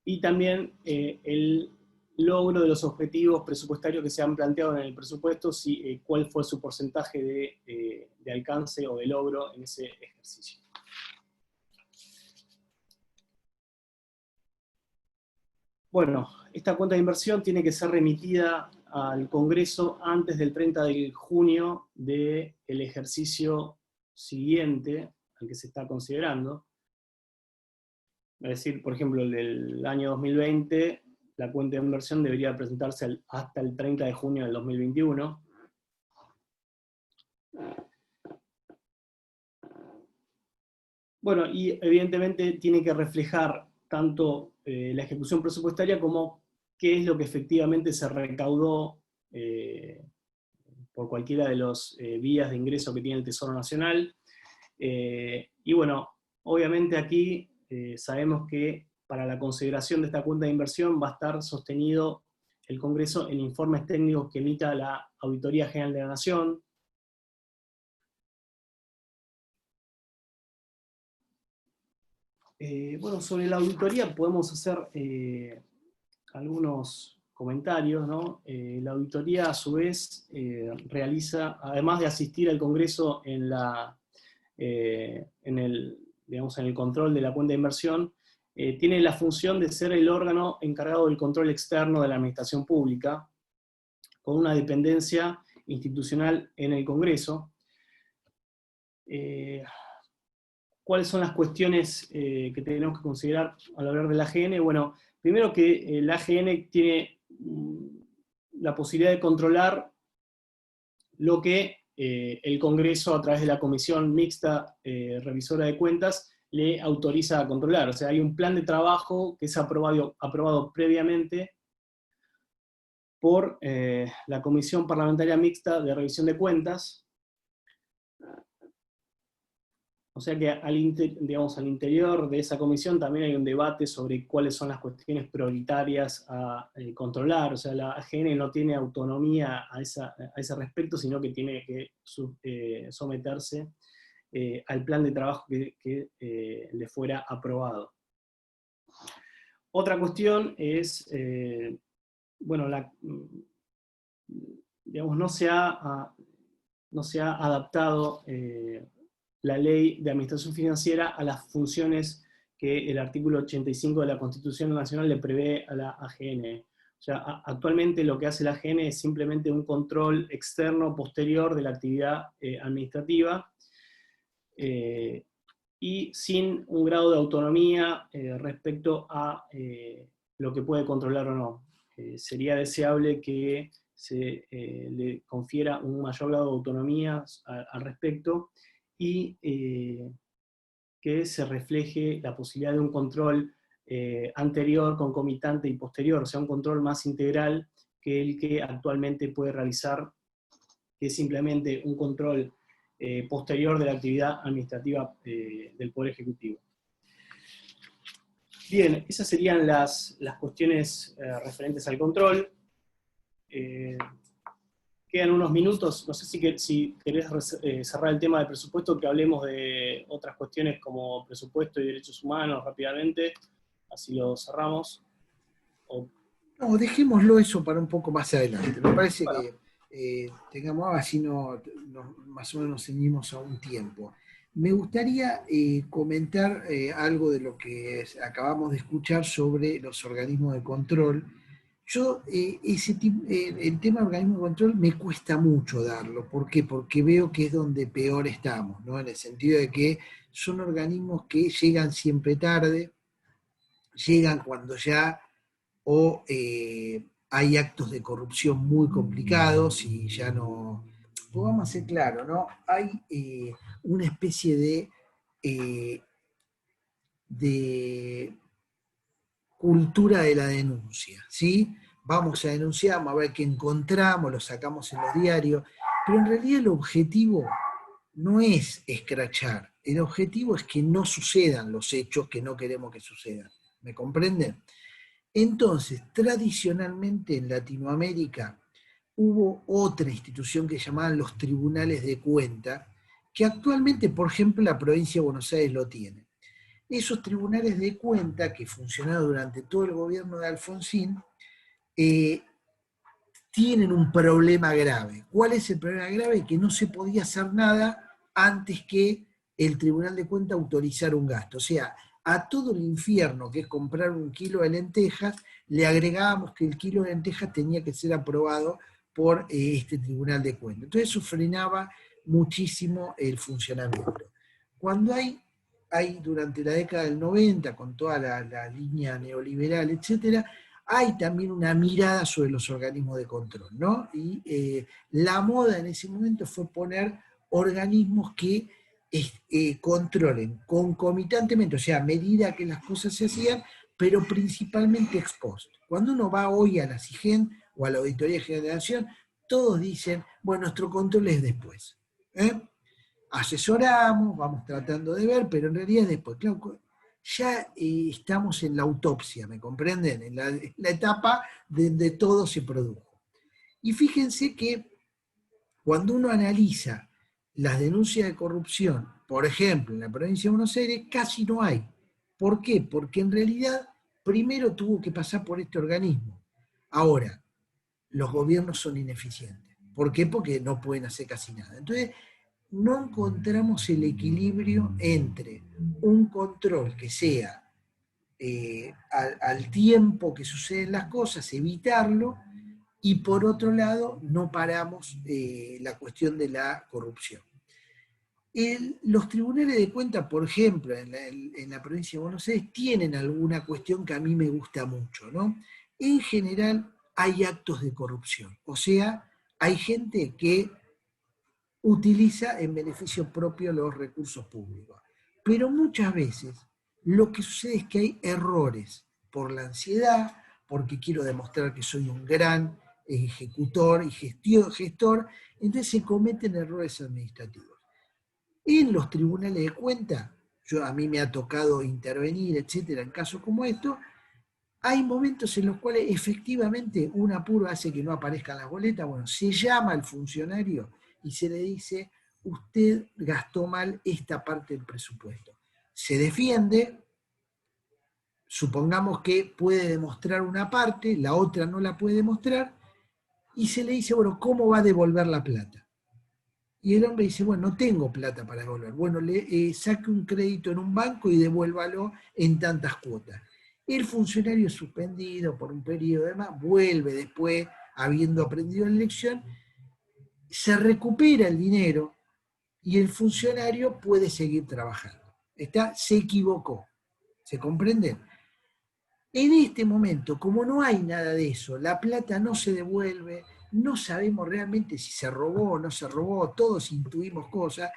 y también el logro de los objetivos presupuestarios que se han planteado en el presupuesto, cuál fue su porcentaje de alcance o de logro en ese ejercicio. Bueno, esta cuenta de inversión tiene que ser remitida al Congreso antes del 30 de junio del ejercicio siguiente al que se está considerando. Es decir, por ejemplo, el del año 2020, la cuenta de inversión debería presentarse hasta el 30 de junio del 2021. Bueno, y evidentemente tiene que reflejar tanto la ejecución presupuestaria como qué es lo que efectivamente se recaudó por cualquiera de los vías de ingreso que tiene el Tesoro Nacional. Y bueno, obviamente aquí sabemos que para la consideración de esta cuenta de inversión va a estar sostenido el Congreso en informes técnicos que emita la Auditoría General de la Nación. Bueno, sobre la auditoría podemos hacer algunos comentarios, ¿no? La auditoría, a su vez, realiza, además de asistir al Congreso en el control de la cuenta de inversión, tiene la función de ser el órgano encargado del control externo de la administración pública, con una dependencia institucional en el Congreso. ¿Cuáles son las cuestiones que tenemos que considerar al hablar del AGN? Bueno, primero que el AGN tiene la posibilidad de controlar lo que el Congreso, a través de la Comisión Mixta Revisora de Cuentas, le autoriza a controlar. O sea, hay un plan de trabajo que es aprobado previamente por la Comisión Parlamentaria Mixta de Revisión de Cuentas. O sea que al interior de esa comisión también hay un debate sobre cuáles son las cuestiones prioritarias a controlar. O sea, la AGN no tiene autonomía a ese respecto, sino que tiene que someterse al plan de trabajo que le fuera aprobado. Otra cuestión es, bueno, no se ha adaptado la ley de administración financiera a las funciones que el artículo 85 de la Constitución Nacional le prevé a la AGN. O sea, actualmente lo que hace la AGN es simplemente un control externo posterior de la actividad administrativa, y sin un grado de autonomía respecto a lo que puede controlar o no. Sería deseable que se le confiera un mayor grado de autonomía al respecto, y que se refleje la posibilidad de un control anterior, concomitante y posterior, o sea, un control más integral que el que actualmente puede realizar, que es simplemente un control posterior de la actividad administrativa del Poder Ejecutivo. Bien, esas serían las cuestiones referentes al control. Quedan unos minutos, no sé si querés cerrar el tema del presupuesto, que hablemos de otras cuestiones como presupuesto y derechos humanos rápidamente, así lo cerramos. No, dejémoslo eso para un poco más adelante. Me parece Bueno, que tengamos, así más o menos nos ceñimos a un tiempo. Me gustaría comentar algo de lo que acabamos de escuchar sobre los organismos de control. Yo, el tema de organismos de control me cuesta mucho darlo. ¿Por qué? Porque veo que es donde peor estamos, ¿no? En el sentido de que son organismos que llegan siempre tarde, llegan cuando ya hay actos de corrupción muy complicados y ya no. Pues vamos a ser claros, ¿no? Hay una especie de cultura de la denuncia, ¿sí? Vamos a denunciar, vamos a ver qué encontramos, lo sacamos en los diarios, pero en realidad el objetivo no es escrachar, el objetivo es que no sucedan los hechos que no queremos que sucedan. ¿Me comprenden? Entonces, tradicionalmente en Latinoamérica hubo otra institución que llamaban los tribunales de cuenta, que actualmente, por ejemplo, la provincia de Buenos Aires lo tiene. Esos tribunales de cuenta, que funcionaron durante todo el gobierno de Alfonsín, tienen un problema grave. ¿Cuál es el problema grave? Que no se podía hacer nada antes que el Tribunal de Cuenta autorizara un gasto. O sea, a todo el infierno que es comprar un kilo de lentejas, le agregábamos que el kilo de lentejas tenía que ser aprobado por este Tribunal de Cuenta. Entonces eso frenaba muchísimo el funcionamiento. Cuando hay durante la década del 90, con toda la línea neoliberal, etcétera, hay también una mirada sobre los organismos de control, ¿no? Y la moda en ese momento fue poner organismos que controlen concomitantemente, o sea, a medida que las cosas se hacían, pero principalmente ex post. Cuando uno va hoy a la SIGEN o a la Auditoría General de la Nación, todos dicen, bueno, nuestro control es después. Asesoramos, vamos tratando de ver, pero en realidad es después. Claro, ya estamos en la autopsia, ¿me comprenden? En la etapa donde todo se produjo. Y fíjense que cuando uno analiza las denuncias de corrupción, por ejemplo, en la provincia de Buenos Aires, casi no hay. ¿Por qué? Porque en realidad primero tuvo que pasar por este organismo. Ahora, los gobiernos son ineficientes. ¿Por qué? Porque no pueden hacer casi nada. Entonces, no encontramos el equilibrio entre un control que sea al tiempo que suceden las cosas, evitarlo, y por otro lado no paramos la cuestión de la corrupción. Los tribunales de cuenta, por ejemplo, en la provincia de Buenos Aires, tienen alguna cuestión que a mí me gusta mucho, ¿no? En general hay actos de corrupción, o sea, hay gente que utiliza en beneficio propio los recursos públicos. Pero muchas veces lo que sucede es que hay errores por la ansiedad, porque quiero demostrar que soy un gran ejecutor y gestor, entonces se cometen errores administrativos. En los tribunales de cuenta, a mí me ha tocado intervenir, etcétera, en casos como estos, hay momentos en los cuales efectivamente un apuro hace que no aparezcan las boletas. Bueno, se llama al funcionario y se le dice, usted gastó mal esta parte del presupuesto. Se defiende, supongamos que puede demostrar una parte, la otra no la puede demostrar, y se le dice, bueno, ¿cómo va a devolver la plata? Y el hombre dice, bueno, no tengo plata para devolver. Bueno, saque un crédito en un banco y devuélvalo en tantas cuotas. El funcionario es suspendido por un periodo de más, vuelve después, habiendo aprendido la lección, se recupera el dinero y el funcionario puede seguir trabajando. Se equivocó. ¿Se comprende? En este momento, como no hay nada de eso, la plata no se devuelve, no sabemos realmente si se robó o no se robó, todos intuimos cosas,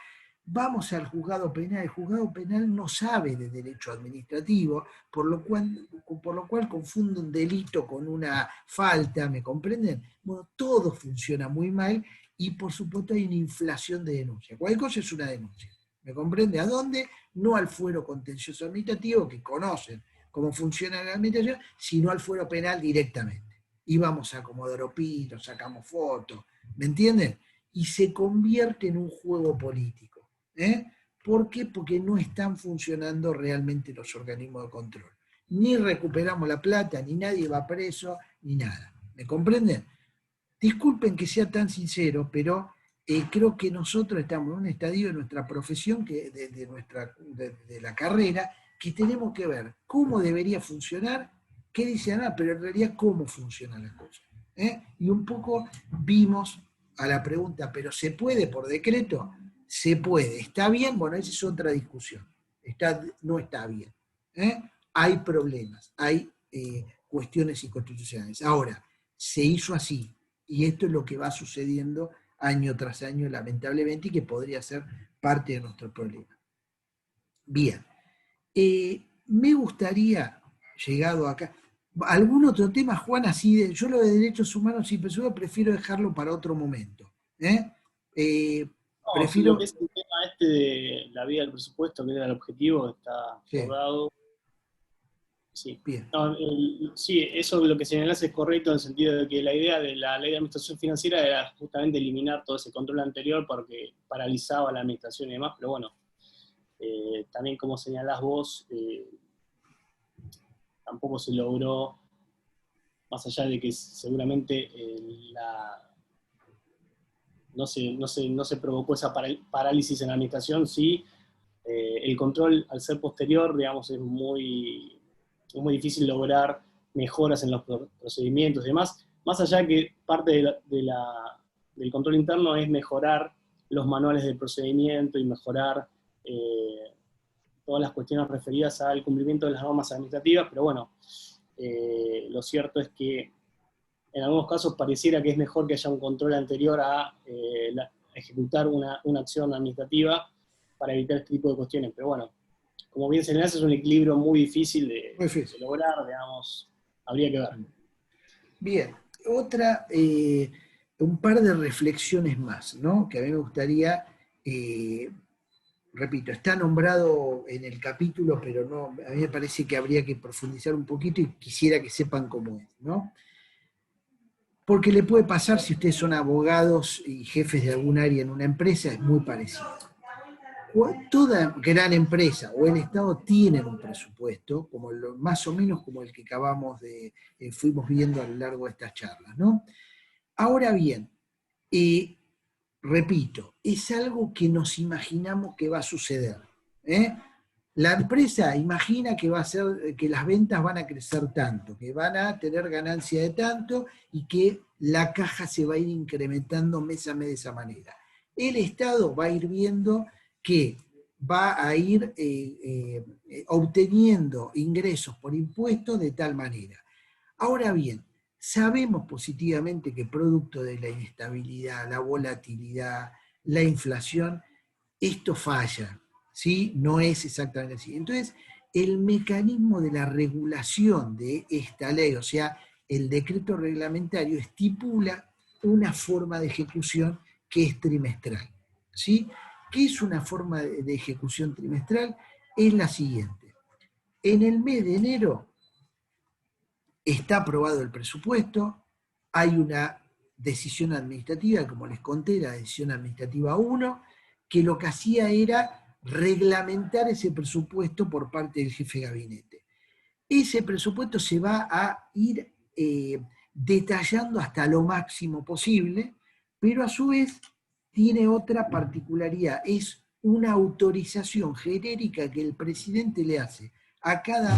vamos al juzgado penal, el juzgado penal no sabe de derecho administrativo, por lo cual confunde un delito con una falta, ¿me comprenden? Bueno, todo funciona muy mal y por supuesto hay una inflación de denuncias. Cualquier cosa es una denuncia, ¿me comprende? ¿A dónde? No al fuero contencioso administrativo, que conocen cómo funciona la administración, sino al fuero penal directamente. Íbamos a Comodoro Pi, nos sacamos fotos, ¿me entienden? Y se convierte en un juego político. ¿Por qué? Porque no están funcionando realmente los organismos de control. Ni recuperamos la plata, ni nadie va preso, ni nada. ¿Me comprenden? Disculpen que sea tan sincero, pero creo que nosotros estamos en un estadio de nuestra profesión, de la carrera, que tenemos que ver cómo debería funcionar, qué dicen, pero en realidad cómo funciona la cosa. Y un poco vimos a la pregunta, ¿pero se puede por decreto? Se puede. ¿Está bien? Bueno, esa es otra discusión. No está bien. Hay problemas, hay cuestiones inconstitucionales. Ahora, se hizo así, y esto es lo que va sucediendo año tras año, lamentablemente, y que podría ser parte de nuestro problema. Bien. Me gustaría, llegado acá, algún otro tema, Juan, así yo lo de derechos humanos y personas prefiero dejarlo para otro momento. Prefiero... Lo que es el tema de la vía del presupuesto, que era el objetivo, está abordado. Sí. Bien. No, sí, eso lo que señalás es correcto en el sentido de que la idea de la ley de administración financiera era justamente eliminar todo ese control anterior porque paralizaba la administración y demás, pero bueno, también como señalás vos, tampoco se logró, más allá de que seguramente no se provocó esa parálisis en la administración, sí, el control al ser posterior, digamos, es muy difícil lograr mejoras en los procedimientos y demás, más allá de que parte del control interno es mejorar los manuales de procedimiento y mejorar todas las cuestiones referidas al cumplimiento de las normas administrativas, pero bueno, lo cierto es que en algunos casos pareciera que es mejor que haya un control anterior a ejecutar una acción administrativa para evitar este tipo de cuestiones, pero bueno, como bien señalás, es un equilibrio muy difícil de lograr, digamos, habría que ver. Bien, un par de reflexiones más, ¿no? Que a mí me gustaría, repito, está nombrado en el capítulo, pero no, a mí me parece que habría que profundizar un poquito y quisiera que sepan cómo es, ¿no? Porque le puede pasar si ustedes son abogados y jefes de algún área en una empresa, es muy parecido. Toda gran empresa o el Estado tienen un presupuesto, más o menos como el que fuimos viendo a lo largo de estas charlas, ¿no? Ahora bien, repito, es algo que nos imaginamos que va a suceder. La empresa imagina que que las ventas van a crecer tanto, que van a tener ganancia de tanto y que la caja se va a ir incrementando mes a mes de esa manera. El Estado va a ir viendo que va a ir obteniendo ingresos por impuestos de tal manera. Ahora bien, sabemos positivamente que producto de la inestabilidad, la volatilidad, la inflación, esto falla, ¿sí? No es exactamente así. Entonces, el mecanismo de la regulación de esta ley, o sea, el decreto reglamentario estipula una forma de ejecución que es trimestral, ¿sí? ¿Qué es una forma de ejecución trimestral? Es la siguiente. En el mes de enero está aprobado el presupuesto, hay una decisión administrativa, como les conté, la decisión administrativa 1, que lo que hacía era reglamentar ese presupuesto por parte del jefe de gabinete. Ese presupuesto se va a ir detallando hasta lo máximo posible, pero a su vez tiene otra particularidad, es una autorización genérica que el presidente le hace a cada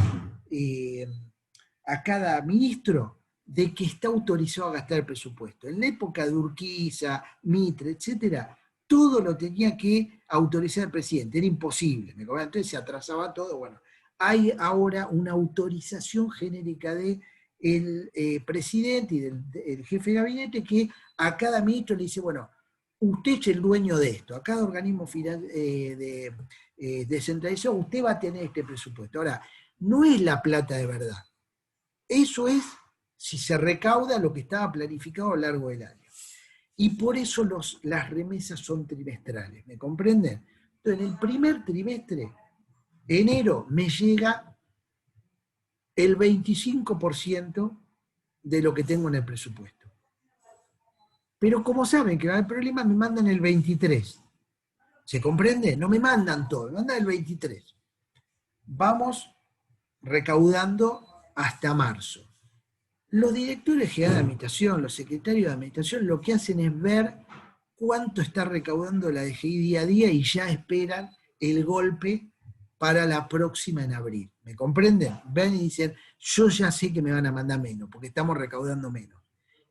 ministro de que está autorizado a gastar el presupuesto. En la época de Urquiza, Mitre, etcétera, todo lo tenía que autorizar el presidente, era imposible, entonces se atrasaba todo. Bueno, hay ahora una autorización genérica del presidente y del jefe de gabinete que a cada ministro le dice, bueno, usted es el dueño de esto, a cada organismo descentralizado usted va a tener este presupuesto. Ahora, no es la plata de verdad, eso es si se recauda lo que estaba planificado a lo largo del año. Y por eso las remesas son trimestrales, ¿me comprenden? Entonces, en el primer trimestre, enero, me llega el 25% de lo que tengo en el presupuesto. Pero como saben que va a haber problemas, me mandan el 23%. ¿Se comprende? No me mandan todo, me mandan el 23%. Vamos recaudando hasta marzo. Los directores generales de administración, los secretarios de administración, lo que hacen es ver cuánto está recaudando la DGI día a día y ya esperan el golpe para la próxima en abril. ¿Me comprenden? Ven y dicen, yo ya sé que me van a mandar menos, porque estamos recaudando menos.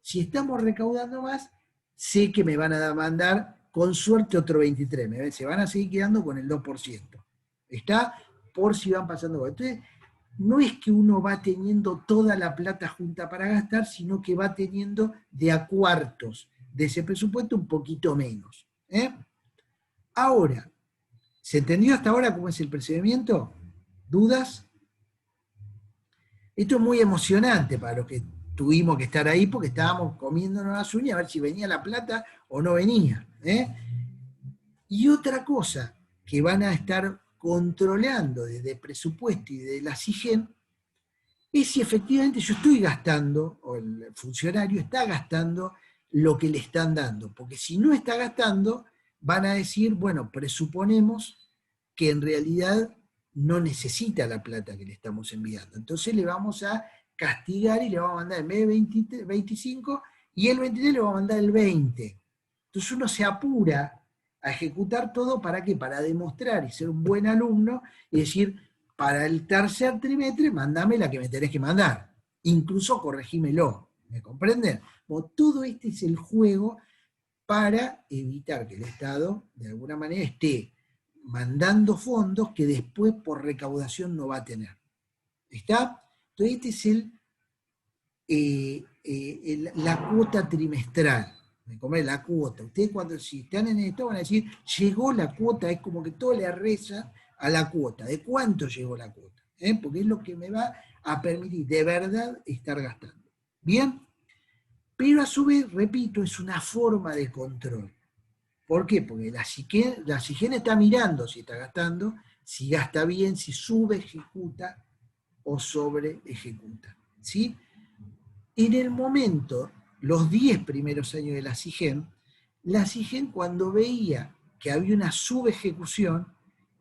Si estamos recaudando más, sé que me van a mandar, con suerte, otro 23%. Se van a seguir quedando con el 2%. ¿Está? Por si van pasando. Entonces, no es que uno va teniendo toda la plata junta para gastar, sino que va teniendo de a cuartos de ese presupuesto un poquito menos. Ahora, ¿se entendió hasta ahora cómo es el procedimiento? ¿Dudas? Esto es muy emocionante para los que tuvimos que estar ahí porque estábamos comiéndonos las uñas a ver si venía la plata o no venía. Y otra cosa que van a estar controlando desde el presupuesto y de la SIGEN es si efectivamente yo estoy gastando, o el funcionario está gastando lo que le están dando. Porque si no está gastando, van a decir, bueno, presuponemos que en realidad no necesita la plata que le estamos enviando. Entonces le vamos a castigar y le vamos a mandar en vez de 25, y el 23 le vamos a mandar el 20. Entonces uno se apura a ejecutar todo, ¿para qué? Para demostrar y ser un buen alumno y decir, para el tercer trimestre, mandame la que me tenés que mandar. Incluso corregímelo. ¿Me comprenden? Bueno, todo este es el juego para evitar que el Estado, de alguna manera, esté mandando fondos que después por recaudación no va a tener. ¿Está? Entonces este es la cuota trimestral. ¿Me comprende? La cuota. Ustedes si están en esto van a decir, llegó la cuota, es como que todo le reza a la cuota. ¿De cuánto llegó la cuota? Porque es lo que me va a permitir de verdad estar gastando. ¿Bien? Pero a su vez, repito, es una forma de control. ¿Por qué? Porque la SIGEN está mirando si está gastando, si gasta bien, si sube, ejecuta o sobre ejecuta. ¿Sí? En el momento, los 10 primeros años de la SIGEN cuando veía que había una subejecución,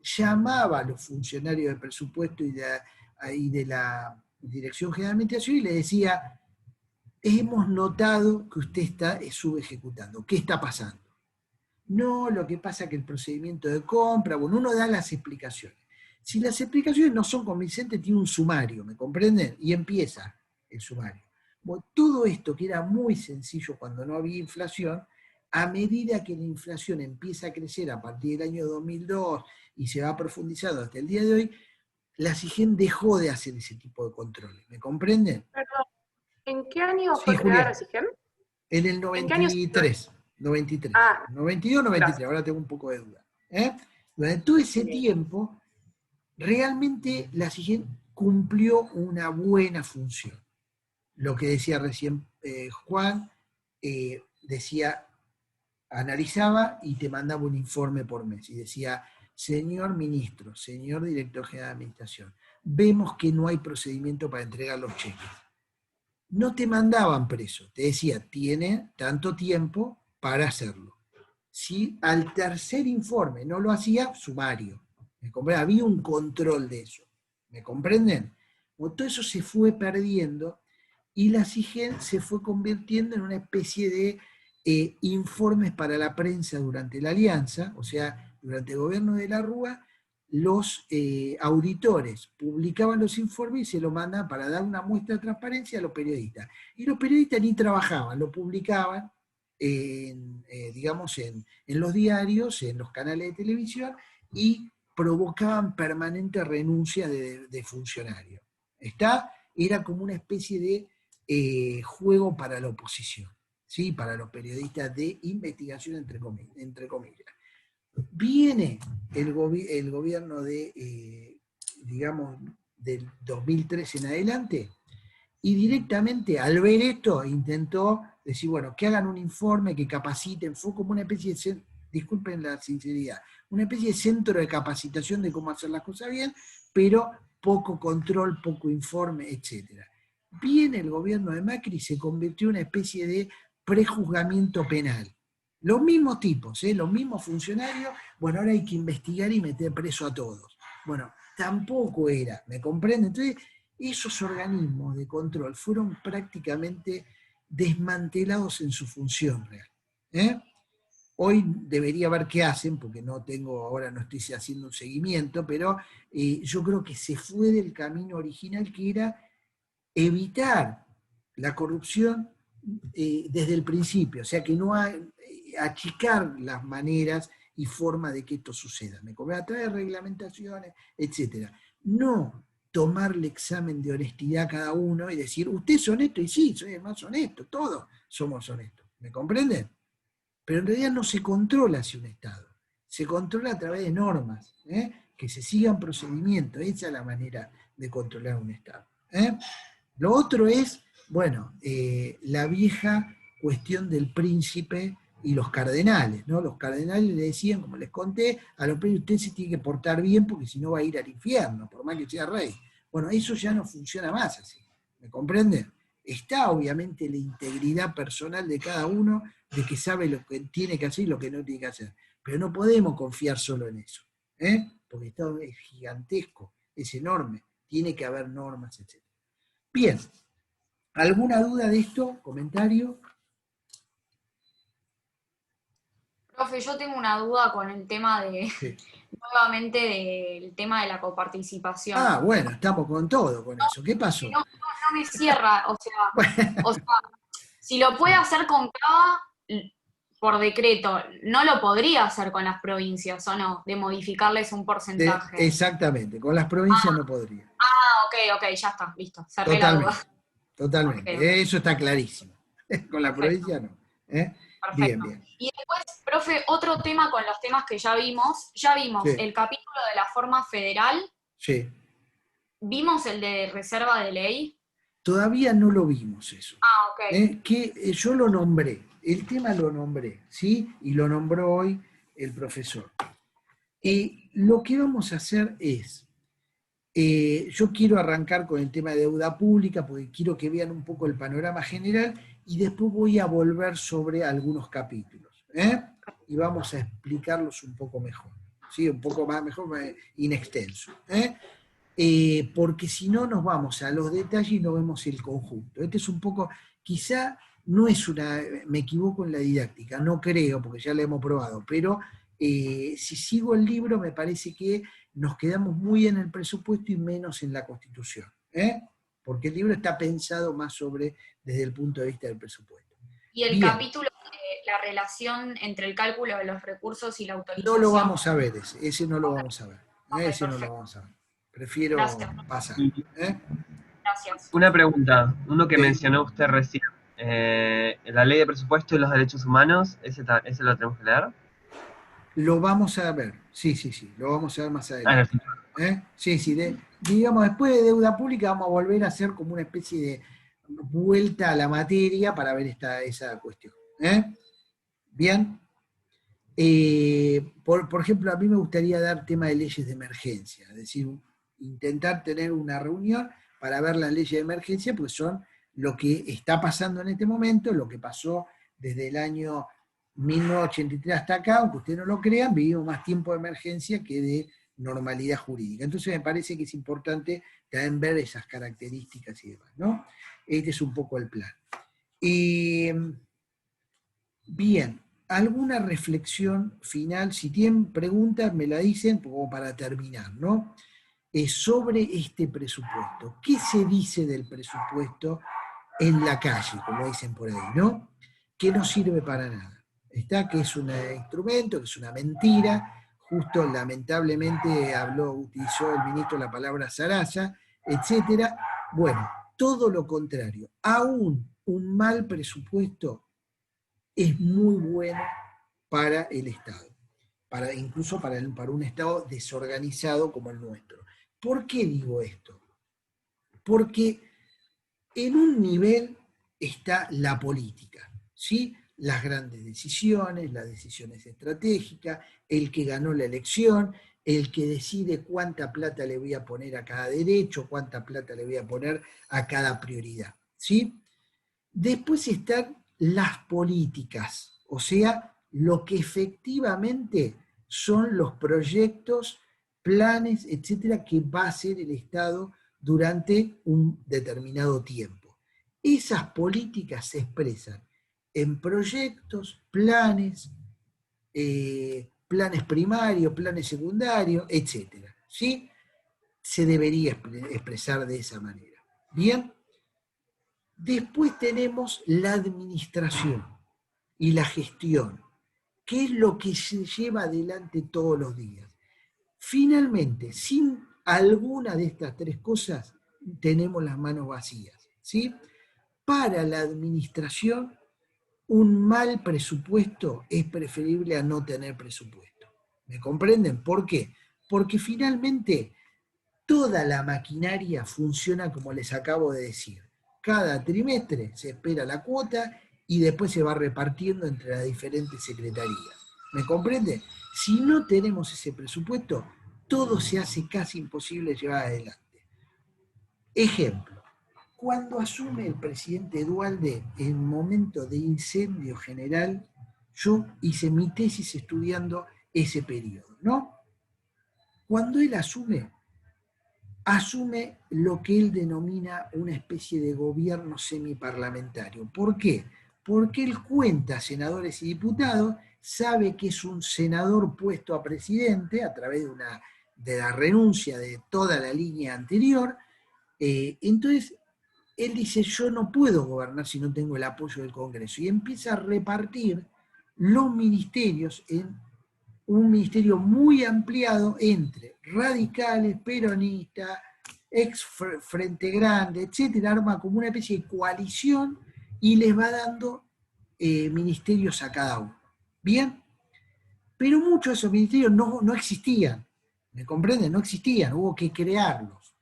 llamaba a los funcionarios del presupuesto y de la Dirección General de Administración y le decía, hemos notado que usted está subejecutando, ¿qué está pasando? No, lo que pasa es que el procedimiento de compra, bueno, uno da las explicaciones. Si las explicaciones no son convincentes, tiene un sumario, ¿me comprenden? Y empieza el sumario. Bueno, todo esto que era muy sencillo cuando no había inflación, a medida que la inflación empieza a crecer a partir del año 2002 y se va profundizando hasta el día de hoy, la SIGEN dejó de hacer ese tipo de controles, ¿me comprenden? Perdón, ¿en qué año Sí, fue creada la Julián. SIGEN? En el 93. 92, 93, gracias. ahora tengo un poco de duda. Durante todo ese tiempo, realmente la SIGEN cumplió una buena función. Lo que decía recién Juan, decía, analizaba y te mandaba un informe por mes, y decía, señor ministro, señor director general de administración, vemos que no hay procedimiento para entregar los cheques. No te mandaban preso, te decía, tiene tanto tiempo para hacerlo. Si al tercer informe no lo hacía, sumario. ¿Me comprenden? Había un control de eso. ¿Me comprenden? Bueno, todo eso se fue perdiendo y la SIGEN se fue convirtiendo en una especie de informes para la prensa durante la alianza, o sea, durante el gobierno de la Rúa, los auditores publicaban los informes y se lo mandan para dar una muestra de transparencia a los periodistas. Y los periodistas ni trabajaban, lo publicaban digamos, en los diarios, en los canales de televisión, y provocaban permanente renuncia de funcionarios. Era como una especie de juego para la oposición, ¿sí? Para los periodistas de investigación, entre comillas. Viene el gobierno digamos, del 2003 en adelante, y directamente al ver esto intentó decir, bueno, que hagan un informe, que capaciten, fue como una especie de, disculpen la sinceridad, una especie de centro de capacitación de cómo hacer las cosas bien, pero poco control, poco informe, etc. Viene el gobierno de Macri y se convirtió en una especie de prejuzgamiento penal. Los mismos tipos, los mismos funcionarios, bueno, ahora hay que investigar y meter preso a todos. Bueno, tampoco era, ¿me comprenden? Entonces, esos organismos de control fueron prácticamente desmantelados en su función real. Hoy debería ver qué hacen, porque ahora no estoy haciendo un seguimiento, pero yo creo que se fue del camino original, que era evitar la corrupción desde el principio, o sea, que no achicar las maneras y formas de que esto suceda. A través de reglamentaciones, etc. No tomarle examen de honestidad a cada uno y decir, usted es honesto, y sí, soy el más honesto, todos somos honestos, ¿me comprenden? Pero en realidad no se controla hacia un Estado, se controla a través de normas, que se sigan procedimientos, esa es la manera de controlar un Estado. Lo otro es, bueno, la vieja cuestión del príncipe y los cardenales, ¿no? Los cardenales le decían, como les conté, a los príncipes, usted se tiene que portar bien porque si no va a ir al infierno, por más que sea rey. Bueno, eso ya no funciona más así, ¿me comprenden? Está obviamente la integridad personal de cada uno, de que sabe lo que tiene que hacer y lo que no tiene que hacer. Pero no podemos confiar solo en eso, porque el Estado es gigantesco, es enorme, tiene que haber normas, etc. Bien, ¿alguna duda de esto? ¿Comentario? Profe, yo tengo una duda con el tema Sí. nuevamente del tema de la coparticipación. Ah, bueno, estamos con todo con eso. ¿Qué pasó? No me cierra, Bueno, si lo puede hacer con Cava por decreto, ¿no lo podría hacer con las provincias o no? De modificarles un porcentaje. exactamente, con las provincias no podría. Ok, ya está, listo, cerré la duda. Totalmente. Okay. Eso está clarísimo. Con la provincia no. Perfecto. Bien. Y después, profe, otro tema con los temas que ya vimos. Ya vimos Sí. el capítulo de la forma federal. Sí. ¿Vimos el de reserva de ley? Todavía no lo vimos eso. Ok. Que yo lo nombré, el tema lo nombré, ¿sí? Y lo nombró hoy el profesor. Lo que vamos a hacer es, yo quiero arrancar con el tema de deuda pública, porque quiero que vean un poco el panorama general, y después voy a volver sobre algunos capítulos, y vamos a explicarlos un poco mejor, ¿sí? Un poco más mejor, más in extenso, porque si no nos vamos a los detalles y no vemos el conjunto. Este es un poco, quizá no es me equivoco en la didáctica, no creo, porque ya la hemos probado, pero si sigo el libro me parece que nos quedamos muy en el presupuesto y menos en la Constitución, porque el libro está pensado más desde el punto de vista del presupuesto. Y el Bien. capítulo de la relación entre el cálculo de los recursos y la autorización. No lo vamos a ver ese no lo vamos a ver. Ese no perfecto. lo vamos a ver. Prefiero pasar. Gracias. Una pregunta, uno que Sí. mencionó usted recién, la ley de presupuesto y los derechos humanos, ¿ese lo tenemos que leer? Lo vamos a ver, sí, lo vamos a ver más adelante. Ah, Sí, digamos, después de deuda pública vamos a volver a hacer como una especie de vuelta a la materia para ver esa cuestión. Bien. Por ejemplo, a mí me gustaría dar tema de leyes de emergencia, es decir, intentar tener una reunión para ver las leyes de emergencia, porque son lo que está pasando en este momento, lo que pasó desde el año 1983 hasta acá, aunque ustedes no lo crean, vivimos más tiempo de emergencia que de normalidad jurídica. Entonces me parece que es importante también ver esas características y demás, ¿no? Este es un poco el plan. Bien, ¿alguna reflexión final? Si tienen preguntas, me la dicen como para terminar, ¿no? Sobre este presupuesto. ¿Qué se dice del presupuesto en la calle, como dicen por ahí, ¿no? Que no sirve para nada. Está, que es un instrumento, que es una mentira. Justo lamentablemente utilizó el ministro la palabra zaraza, etcétera. Bueno, todo lo contrario. Aún un mal presupuesto es muy bueno para el Estado, incluso para un Estado desorganizado como el nuestro. ¿Por qué digo esto? Porque en un nivel está la política, ¿sí? Las grandes decisiones, las decisiones estratégicas, el que ganó la elección, el que decide cuánta plata le voy a poner a cada derecho, cuánta plata le voy a poner a cada prioridad, ¿sí? Después están las políticas, o sea, lo que efectivamente son los proyectos, planes, etcétera, que va a hacer el Estado durante un determinado tiempo. Esas políticas se expresan en proyectos, planes, planes primarios, planes secundarios, etcétera, ¿sí? Se debería expresar de esa manera. Bien. Después tenemos la administración y la gestión, que es lo que se lleva adelante todos los días. Finalmente, sin alguna de estas tres cosas, tenemos las manos vacías, ¿sí? Para la administración, un mal presupuesto es preferible a no tener presupuesto. ¿Me comprenden? ¿Por qué? Porque finalmente toda la maquinaria funciona como les acabo de decir. Cada trimestre se espera la cuota y después se va repartiendo entre las diferentes secretarías. ¿Me comprende? Si no tenemos ese presupuesto, todo se hace casi imposible llevar adelante. Ejemplo, cuando asume el presidente Duhalde en momento de incendio general, yo hice mi tesis estudiando ese periodo, ¿no? Cuando él asume lo que él denomina una especie de gobierno semiparlamentario. ¿Por qué? Porque él cuenta senadores y diputados, sabe que es un senador puesto a presidente a través de la renuncia de toda la línea anterior. Entonces, él dice, yo no puedo gobernar si no tengo el apoyo del Congreso. Y empieza a repartir los ministerios en un ministerio muy ampliado entre radicales, peronistas, ex Frente Grande, etcétera, arma como una especie de coalición y les va dando ministerios a cada uno. ¿Bien? Pero muchos de esos ministerios no existían, ¿me comprenden? No existían, hubo que crearlos.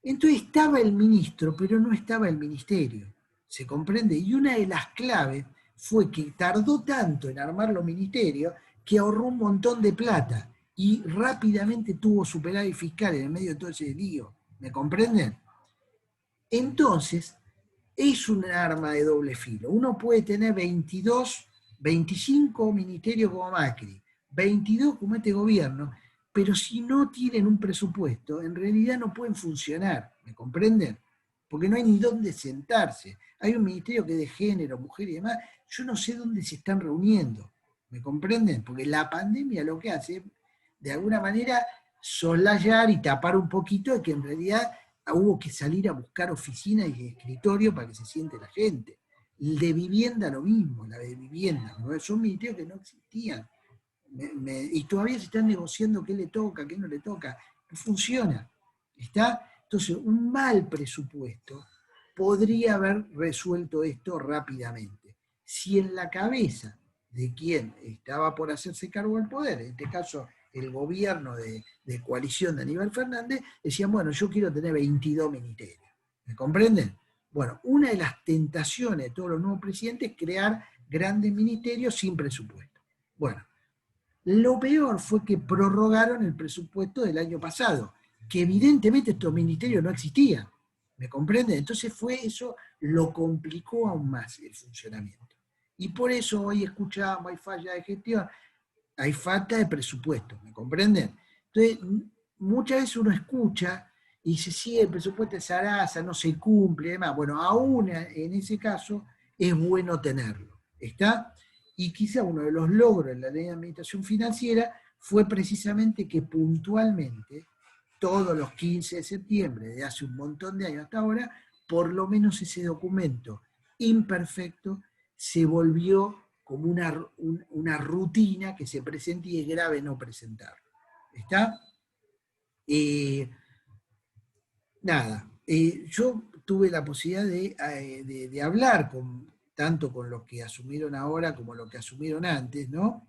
Entonces estaba el ministro, pero no estaba el ministerio, ¿se comprende? Y una de las claves fue que tardó tanto en armar los ministerios que ahorró un montón de plata y rápidamente tuvo superávit fiscal en el medio de todo ese lío. ¿Me comprenden? Entonces, es un arma de doble filo. Uno puede tener 22, 25 ministerios como Macri, 22 como este gobierno, pero si no tienen un presupuesto, en realidad no pueden funcionar. ¿Me comprenden? Porque no hay ni dónde sentarse. Hay un ministerio que es de género, mujer y demás. Yo no sé dónde se están reuniendo. ¿Me comprenden? Porque la pandemia lo que hace, de alguna manera, soslayar y tapar un poquito de que en realidad hubo que salir a buscar oficinas y escritorio para que se siente la gente. El de vivienda lo mismo, la de vivienda. ¿No? Son ministerios que no existían. Y todavía se están negociando qué le toca, qué no le toca. No funciona. ¿Está? Entonces, un mal presupuesto podría haber resuelto esto rápidamente. Si en la cabeza de quien estaba por hacerse cargo del poder, en este caso el gobierno de coalición de Aníbal Fernández, decían, bueno, yo quiero tener 22 ministerios. ¿Me comprenden? Bueno, una de las tentaciones de todos los nuevos presidentes es crear grandes ministerios sin presupuesto. Bueno, lo peor fue que prorrogaron el presupuesto del año pasado, que evidentemente estos ministerios no existían. ¿Me comprenden? Entonces eso lo complicó aún más el funcionamiento. Y por eso hoy escuchamos, hay falla de gestión, hay falta de presupuesto, ¿me comprenden? Entonces, muchas veces uno escucha y dice, sí, el presupuesto es zaraza, no se cumple, y demás. Bueno, aún en ese caso es bueno tenerlo, ¿está? Y quizá uno de los logros en la ley de administración financiera fue precisamente que puntualmente, todos los 15 de septiembre de hace un montón de años hasta ahora, por lo menos ese documento imperfecto se volvió como una rutina que se presenta y es grave no presentarlo. ¿Está? Nada, yo tuve la posibilidad de hablar tanto con los que asumieron ahora como los que asumieron antes, ¿no?